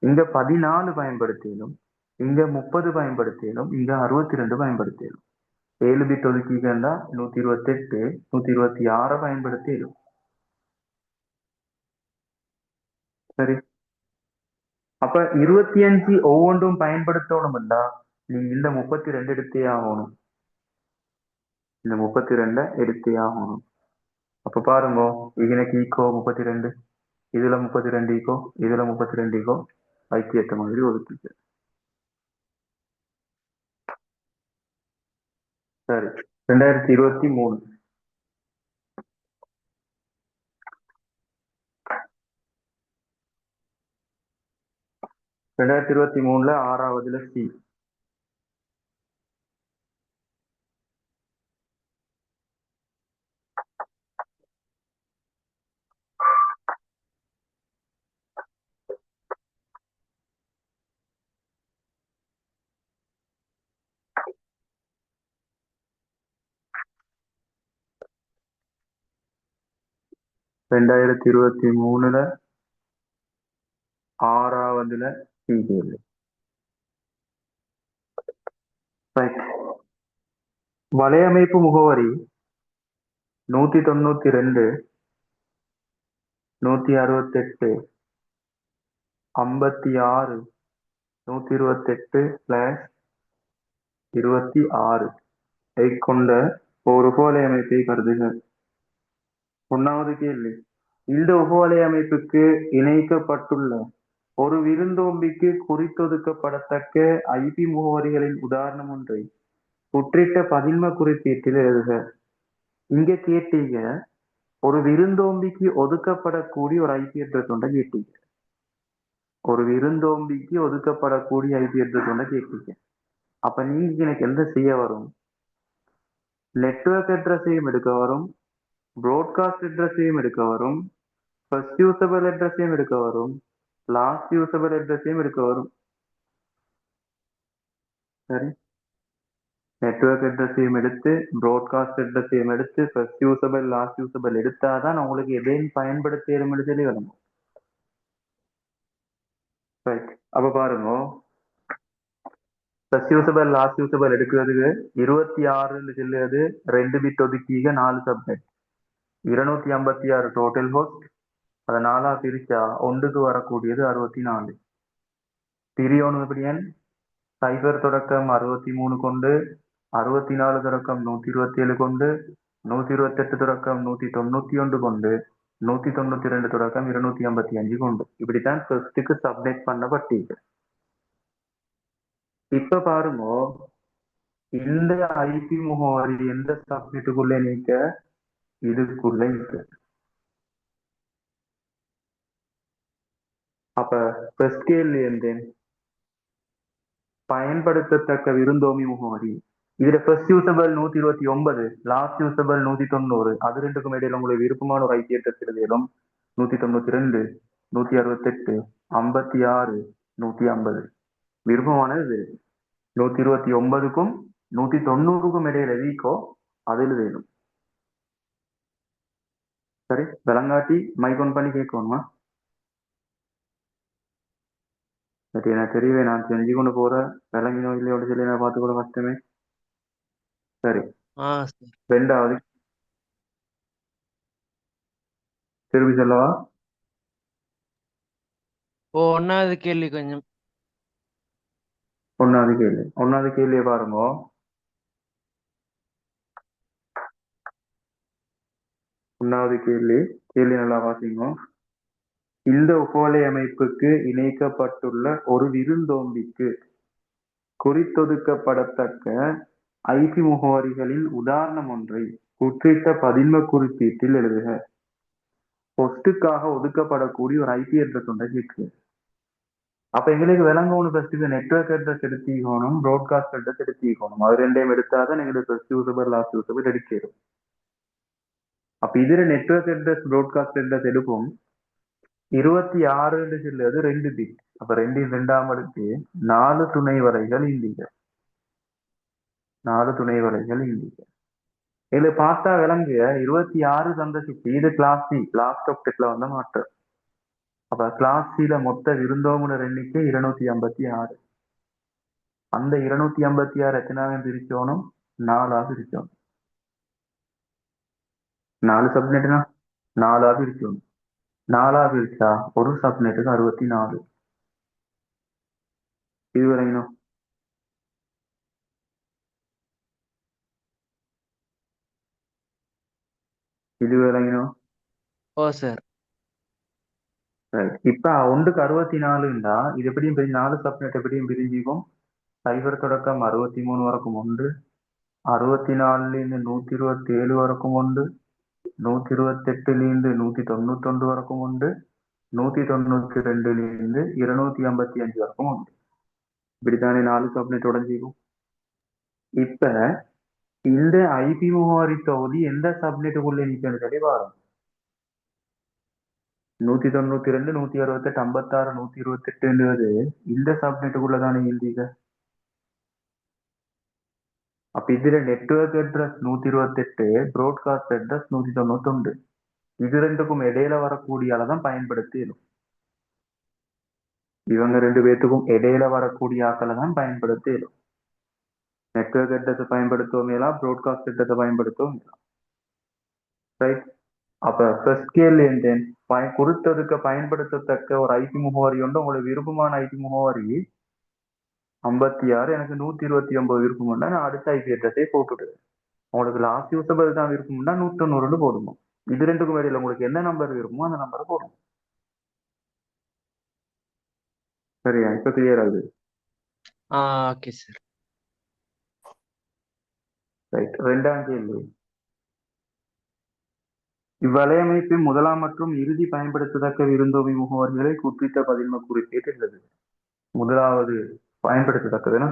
இங்க 14 பயன்படுத்தியலும், இங்க 30 பயன்படுத்தியலும், இங்க 62 பயன்படுத்தியலும். 7 பிட் ஒதுக்கிக்கண்டா 128 126 பயன்படுத்தியலும். சரி. அப்ப 25 ஒவ்வொன்றும் பயன்படுத்தணும்டா நீங்க இந்த 32 எடுத்தே ஆகணும். இந்த 32 எடுத்தே ஆகணும். அப்ப பாருங்க, இதுக்கு ஈக்கோ 32, இதுல 32 ஈக்கோ, இதுல 32 ஈக்கோ, ஐக்கியத்த மாதிரி ஒதுக்கிச்சு. சரி 2023. 2023 6வதுல சி. 2023 6வதுல சி கேள்வி. ரைட். வலையமைப்பு முகவரி 192 168 56 128/26 கொண்ட ஒரு உபவலையமைப்பை கருதுக. 1வது கேள்வி. இந்த உபவலையமைப்புக்கு இணைக்கப்பட்டுள்ள ஒரு விருந்தோம்பிக்கு குறித்தொதுக்கப்படத்தக்க ஐபி முகவரிகளின் உதாரணம் ஒன்றை குற்றிட்ட பதின்ம குறிப்பீட்டில் எழுதுக. இங்க கேட்டீங்க ஒரு விருந்தோம்பிக்கு ஒதுக்கப்படக்கூடிய ஒரு ஐபி அட்ரஸ் ஒன்றை கேட்டீங்க. ஒரு விருந்தோம்பிக்கு ஒதுக்கப்படக்கூடிய ஐபி அட்ரஸ் ஒன்றை கேட்டீங்க. அப்ப நீங்க எனக்கு எந்த செய்ய வரும்? நெட்வொர்க் அட்ரஸையும் எடுக்க வரும், ப்ராட்காஸ்ட் அட்ரஸையும் எடுக்க வரும், ஃபர்ஸ்ட் யூசபிள் அட்ரஸையும் எடுக்க வரும், லாஸ்ட் யூசபிள் அட்ரஸையும் எடுக்க வரும். சரி, நெட்வொர்க் அட்ரஸையும் எடுத்து, ப்ராட்காஸ்ட் அட்ரஸையும் எடுத்து, ஃபர்ஸ்ட் யூசபிள் லாஸ்ட் யூசபிள் எடுத்தாதான் உங்களுக்கு எதையும் பயன்படுத்த சொல்லி வரும். ரைட். அப்ப பாருங்க, ஃபர்ஸ்ட் யூசபிள் லாஸ்ட் யூசபிள் எடுக்கிறதுக்கு 26 சொல்லுது 2 பிட் ஒதுக்கீக 4 சப்நெட் 256 டோட்டல் ஹோஸ்ட். அதை 4ஆ பிரிச்சா ஒன்றுக்கு வரக்கூடியது 64. பிரியோன் எப்படியன் சைபர் தொடக்கம் 63 கொண்டு, 64 தொடக்கம் 127 கொண்டு, 128 தொடக்கம் 191 கொண்டு, 192 தொடக்கம் 255 கொண்டு, இப்படித்தான் ஃபர்ஸ்டுக்கு சப்நெட் பண்ணப்பட்டீங்க. இப்ப பாருங்க, இந்த ஐபி முகவரி எந்த சப்நெட்டுக்குள்ள நீக்க இதுக்குள்ள இருக்கு. அப்ப ஃபர்ஸ்ட் கேள்வி இருந்தேன் பயன்படுத்தத்தக்க விருந்தோம்பி முகவரி. இதுல ஃபர்ஸ்ட் யூசபிள் 129, லாஸ்ட் யூசபிள் 190. அது ரெண்டுக்கும் இடையில உங்களுக்கு விருப்பமான ஒரு ஐபி அட்ரஸ் எழுதிடும். 192, 168, 56, 150. விருப்பமானது 129க்கும் 190க்கும் இடையில வீக்கோ அதில் வேணும். சரி, விளங்காட்டி மைக் ஆன் பண்ணி கேட்கணுமா? சரி, எனக்கு தெரியவே நான் செஞ்சு கொண்டு போற விளங்கினோ இல்லையோட சொல்லி நான் பார்த்து கூட கஷ்டமே. சரி, ரெண்டாவது திரும்பி சொல்லவா? ஒன்னாவது கேள்வி கொஞ்சம். ஒன்னாவது கேள்வியை பாருங்க. ஒன்னாவது கேள்வி நல்லா வாசிங்க. இந்த உபவலையமைப்புக்கு இணைக்கப்பட்டுள்ள ஒரு விருந்தோம்பிக்கு குறித்தொதுக்கப்படத்தக்க ஐபி முகவரிகளின் உதாரணம் ஒன்றை குற்றிட்ட பதின்ம குறிப்பீட்டில் எழுதுக. ஹொஸ்டுக்காக ஒதுக்கப்படக்கூடிய ஒரு ஐபி அட்ரஸ் ஒன்றை கேட்கு. அப்ப எங்களுக்கு விளங்கணும், ஃபர்ஸ்ட்டுக்கு நெட்வொர்க் அட்ரஸ் எடுத்துக்கணும், ப்ராட்காஸ்ட் அட்ரஸ் எடுத்துக்கணும். அது ரெண்டையும் எடுத்தாதான் எங்களுக்கு ஃபர்ஸ்ட் யூசபிள் லாஸ்ட் யூசபிள் எடுக்கிறோம். அப்ப இதுல நெட்வொர்க் அட்ரஸ் ப்ராட்காஸ்ட் அட்ரஸ் எடுப்போம். 26 சொல்லுது 2 பிட். அப்ப 2 அடுக்கு 4 துணை வலைகள் இண்டிக. 4 துணை வலைகள் இண்டிக. இதுல பார்த்தா விளங்குக 26 சந்தசிச்சு இது கிளாஸ் சி, லாஸ்ட் ஆப்டெக்ட்ல வந்த மாற்றம். அப்ப கிளாஸ் சில மொத்த விருந்தோம்புனர் எண்ணிக்கை 256. அந்த 256 எத்தனாவே பிரிச்சோனும் 4ஆ பிரிச்சோம். 4 சப்நெட்னா 4ஆ பிரிச்சோம். 4ஆ பிரிச்சா ஒரு சப்நெட்டுக்கு 64. இது வரையணும். இது வரையணும். சார். இப்ப ஒன்றுக்கு 64ண்டா இது எப்படியும் 4 சப்நெட் எப்படியும் பிரிஞ்சுக்கும். சைபர் தொடக்கம் 63 வரைக்கும் 1, 64லிருந்து 127 வரைக்கும் உண்டு, 128லிருந்து 191 வரைக்கும் உண்டு, 192லிருந்து 255 வரைக்கும் உண்டு. இப்படித்தானே 4 சப்நெட் உடஞ்சிக்கும். இப்ப இந்த ஐபி முகவரி தொகுதி எந்த சப்நெட்டுக்குள்ள நிற்கிறது சொல்லி பாருங்க. 192, 168, 56, 128ன்றது இந்த சப்நெட்டுக்குள்ளதானே இயந்திக்க. அப்ப இதுல நெட்வொர்க் அட்ரஸ் 128, ப்ராட்காஸ்ட் அட்ரஸ் 191. இது ரெண்டுக்கும் இடையில வரக்கூடிய தான் பயன்படுத்தணும். இவங்க ரெண்டு பேத்துக்கும் இடையில வரக்கூடிய ஆக்களை தான் பயன்படுத்தணும். நெட்வொர்க் அட்ரஸ் பயன்படுத்தவும் இயலாம், ப்ராட்காஸ்ட் அட்ரஸ் பயன்படுத்தவும் இயலாம். ரைட். அப்ப ஃபர்ஸ்ட் கேள்வி கொடுத்ததுக்கு பயன்படுத்தத்தக்க ஒரு ஐபி முகவரி உண்டு. உங்களுக்கு விருப்பமான ஐபி முகவரி 56, எனக்கு 129 விருப்பம் உண்டா, நான் அடுத்த ஐபி அட்ரஸே போட்டுடுவேன். உங்களுக்கு லாஸ்ட் யூசபிள் தான் விருப்பம்னா 190 போடணும். இது ரெண்டுக்கும் இடையில உங்களுக்கு என்ன நம்பர் விருப்பமோ அந்த நம்பரை போடணும். சரியா? இப்ப கிளியர் ஆகுது. Okay sir. ரைட். 2ஆம் கேள்வி. இவ்வலையமைப்பின் முதலாம் மற்றும் இறுதி பயன்படுத்தத்தக்க விருந்தோம்பி முகவரிகளை குறிப்பிட்ட பதின்ம குறிப்பேற்றுள்ளது. முதலாவது பயன்படுத்தத்தக்கதுன்னா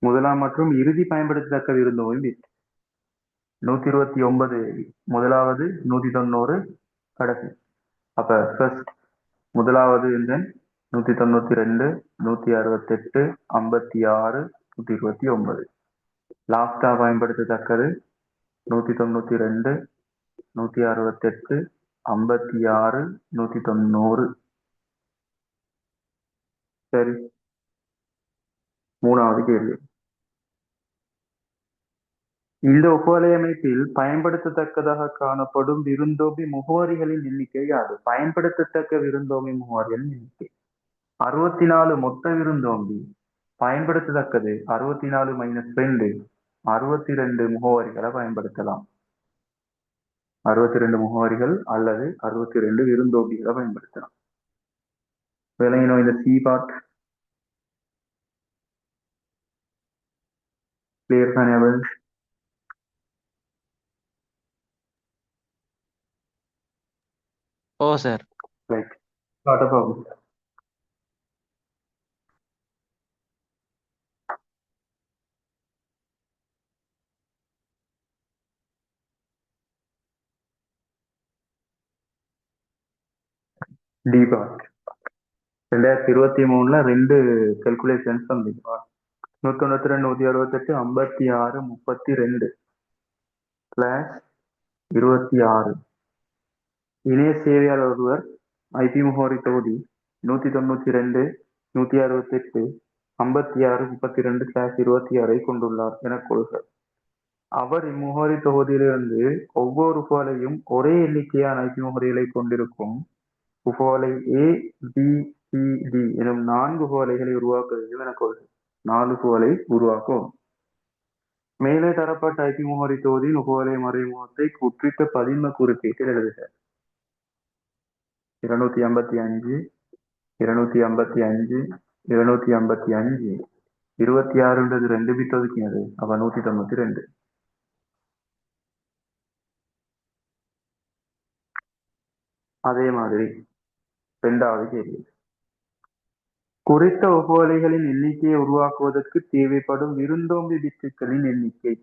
முதலாம் மற்றும் இறுதி பயன்படுத்தத்தக்க விருந்தோம்பி பிட் 129 முதலாவது, 190 கடைசி. அப்ப ஃபர்ஸ்ட் முதலாவது 192, 168, 56, 129. லாஸ்டா பயன்படுத்தத்தக்கது 192, 168, 56, 190. சரி. 3ஆவது கேள்வி. இந்த உபவலையமைப்பில் பயன்படுத்தத்தக்கதாக காணப்படும் விருந்தோம்பி முகவரிகளின் எண்ணிக்கை யாது? பயன்படுத்தத்தக்க விருந்தோம்பி முகவரிகளின் எண்ணிக்கை 64 மொத்த விருந்தோம்பி. பயன்படுத்தத்தக்கது 64 -2, 62 முகவரிகளை பயன்படுத்தலாம். 62 முகவரிகள் அல்லது 62 விருந்தோம்பிகளை பயன்படுத்தலாம். விளையினோ இந்த சி பார்ட் கிளியர் தானே? ஓ sir. Right. not a problem. D part 2023ல 2 கல்குலேஷன்ஸ் வந்தீங்க. 192, 168, 56, 32 ஸ்லாஷ் 26. இணைய சேவையாளர் ஒருவர் ஐபி முகவரி தொகுதி 192, 168, 56, 32 ஸ்லாஷ் 26 கொண்டுள்ளார் என கொள்க. அவர் இம்முகவரி தொகுதியிலிருந்து ஒவ்வொரு உபவலையும் ஒரே எண்ணிக்கையான ஐபி முகவரிகளை கொண்டிருக்கும் உபவலை ஏ, பி, சி, டி எனும் 4 உபவலைகளை உருவாக்க வேண்டும் என கொள்க. 4 உபவலை உருவாக்கும். மேலே தரப்பட்ட ஐபி முகவரி தொகுதியின் உபவலை மறைமுகத்தை குறிப்பிட்ட பதின்ம குறிப்பீட்டில் எழுதுக. 255, 255, 255, 26ன்றது 2 பிட் ஒதுக்கினது. அப்ப 192. அதே மாதிரி 2வது கேள்வி. குறித்த உபவலைகளின் எண்ணிக்கையை உருவாக்குவதற்கு தேவைப்படும் விருந்தோம்பி பிட்டுகளின் எண்ணிக்கை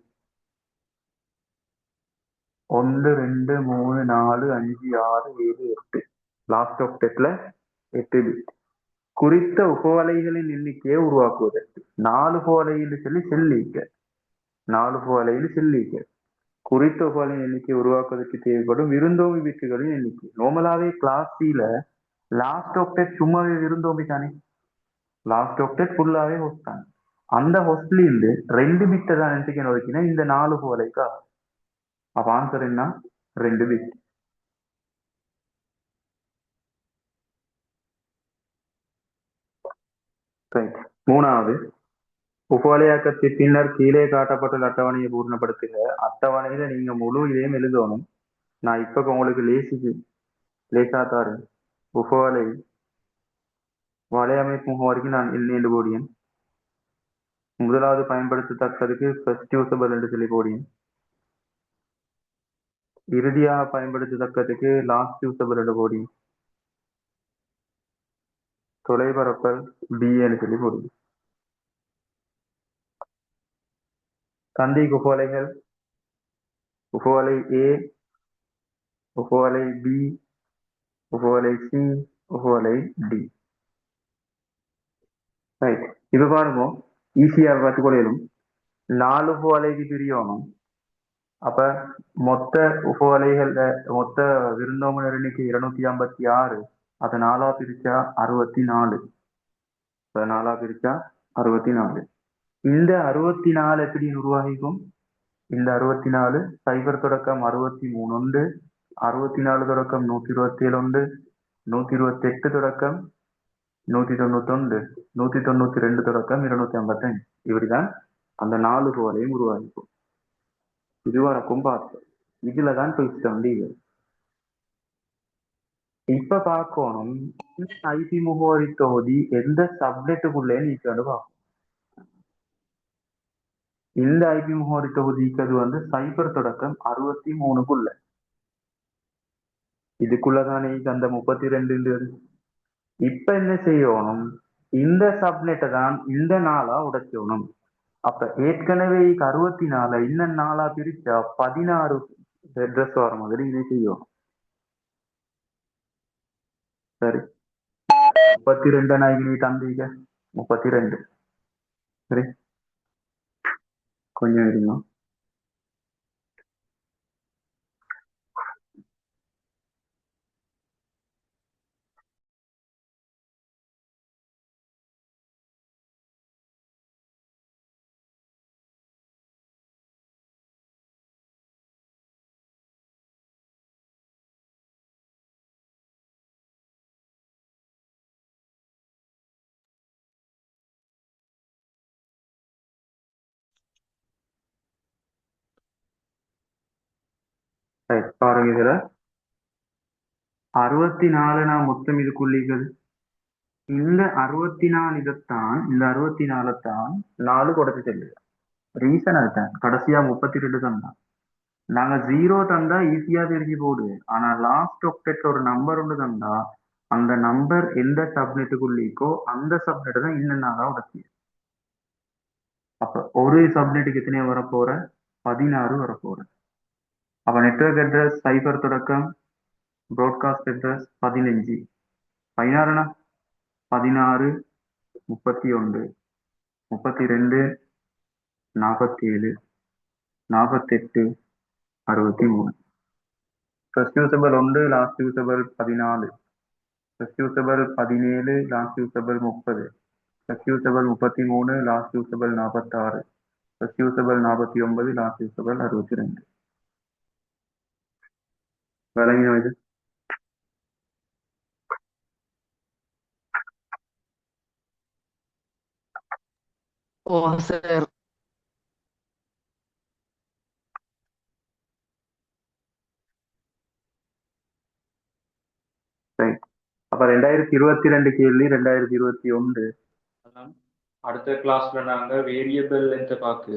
1, 2, 3, 4, 5, 6, 7, 8. லாஸ்ட் ஆக்டெட்ல 8 பிட். குறித்த உபவலைகளின் எண்ணிக்கையை உருவாக்குவதற்கு 4 உபவலையில் சொல்லி செல்லிக்க 4 உபவலையில் செல்லிக்க குறித்த உபவலையின் எண்ணிக்கை உருவாக்குவதற்கு தேவைப்படும் விருந்தோம்பி பிட்டுகளின் எண்ணிக்கை. நார்மலாவே கிளாஸ் சில லாஸ்ட் ஆக்டெட் சும்மாவே விருந்தோம்பி தானே. லாஸ்ட் ஆக்டெட் ஃபுல்லாவே ஹோஸ்ட் தான். அந்த ஹோஸ்ட்ல இருந்து 2 பிட்டை தான் நினைச்சுக்கணும் வைக்கணும் இந்த 4 உபவலைக்கா. அப்ப ஆன்சர் என்ன? 2 பிட். ரைட். 3வது உபவலையாக்கத்தின் பின்னர் கீழே காட்டப்பட்டுள்ள அட்டவணையை பூர்ணப்படுத்துக. அட்டவணையில நீங்க முழு இதையும் எழுதணும். நான் இப்ப உங்களுக்கு லேசா தாரு. உபவலை வலையமைப்பு முகவரிக்கு நான் 2 கோடியன் முதலாவது பயன்படுத்தத்தக்கதுக்கு ஃபர்ஸ்ட் யூசபிள் என்று சொல்லி போடியும், இறுதியாக பயன்படுத்தத்தக்கதுக்கு லாஸ்ட் யூசபிள் என்று போடியும், தொலைபரப்பல் பி என்று சொல்லி போடியும். தந்தி குப்போலைகள் குப்போலை ஏ, குப்போலை பி, குப்போலை சி, குப்போலை டி. ரைட், இப்ப பாருங்க, ஈஸியா பார்த்துக்கொள்ளும். 4 உபவலைக்கு பிரியணும். அப்ப மொத்த உபவலைகள் மொத்த விருந்தோம்பல் எண்ணிக்கை 256. அதை 4ஆ பிரிச்சா 64. 4ஆ பிரிச்சா 64. இந்த 64 எப்படி உருவாகிக்கும்? இந்த 64 சைபர் தொடக்கம் 63 உண்டு, 64 தொடக்கம் 127 உண்டு, 128 தொடக்கம் 191, 192 தொடக்கம் 255. இப்படிதான் அந்த 4 கோலையும் உருவாகிக்கும். இதுவரைக்கும் பார்த்தோம். இதுலதான் போயிட்டு இப்ப பார்க்கணும் ஐபி முகவரி தொகுதி எந்த சப்நெட்டுக்குள்ளே நீக்கணும் பார்க்கணும். இந்த ஐபி முகவரி தொகுதிக்கு அது சைபர் தொடக்கம் 63க்குள்ள. இதுக்குள்ளதானே அந்த 32. இப்ப என்ன செய்யணும்? இந்த சப்நெட்டை தான் இந்த நாளா உடைச்சணும். அப்ப ஏற்கனவே 64 இன்னும் 4ஆ பிரிச்சா 16 அட்ரஸ் வர மாதிரி இதை செய்யணும். சரி, 32 நாய்க்கு தந்தீங்க 32. சரி, கொஞ்சம் இருங்க. பாருங்க, இதுல 64 நான் மொத்தம் இதுக்குள்ளீர்கள். இந்த 64 இதைத்தான், இந்த 64 தான் 4 கொடுத்து செல்லுது. ரீசன் அதுதான், கடைசியா 32 தந்தா. நாங்க 0 தந்தா ஈஸியா தெரிஞ்சு போடு. ஆனா லாஸ்ட் ஆக்டெட் ஒரு நம்பர் ஒன்று தந்தா அந்த நம்பர் எந்த சப்நெட்டுக்குள்ளீக்கோ அந்த சப்நெட் தான் இன்னும் நாளா உடச்சி. அப்ப ஒரு சப்நெட்டுக்கு எத்தனையோ வரப்போற? 16 வரப்போற. அப்ப நெட்வொர்க் அட்ரஸ் சைபர் தொடக்கம் broadcast address 15. 16 16, 31, 32, 47, 48, 63. First usable 1, last usable 14. First usable 17, last usable 30. First usable 33, last usable 46. First usable 49, last usable 62. விளங்கினோம் இது? ஓ சார். ரைட். அப்ப 2022 கேள்வி 2021. அடுத்த கிளாஸ்ல நாங்க வேரியபிள் என்று பார்க்கு.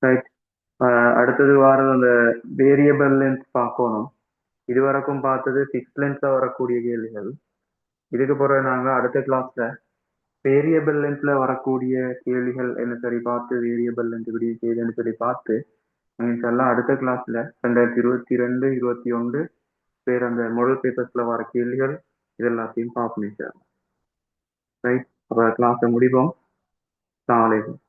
ரைட். அடுத்தது வாரம் அந்த வேரியபிள் லென்த் பார்க்கணும். இதுவரைக்கும் பார்த்தது ஃபிக்ஸ் லென்த்ல வரக்கூடிய கேள்விகள். இதுக்கு பிறகு நாங்க அடுத்த கிளாஸ்ல வேரியபிள் லென்த்ல வரக்கூடிய கேள்விகள் என்ன சரி பார்த்து வேரியபிள் லென்த் இப்படி செய்யுதுன்னு சொல்லி பார்த்து எல்லாம் அடுத்த கிளாஸ்ல 2022, 21 பேர் அந்த மாடல் பேப்பர்ஸ்ல வர கேள்விகள் இது எல்லாத்தையும் பார்க்கணும் சார். ரைட். அப்ப கிளாஸை முடிப்போம். அஸ்ஸலாமு அலைக்கும்.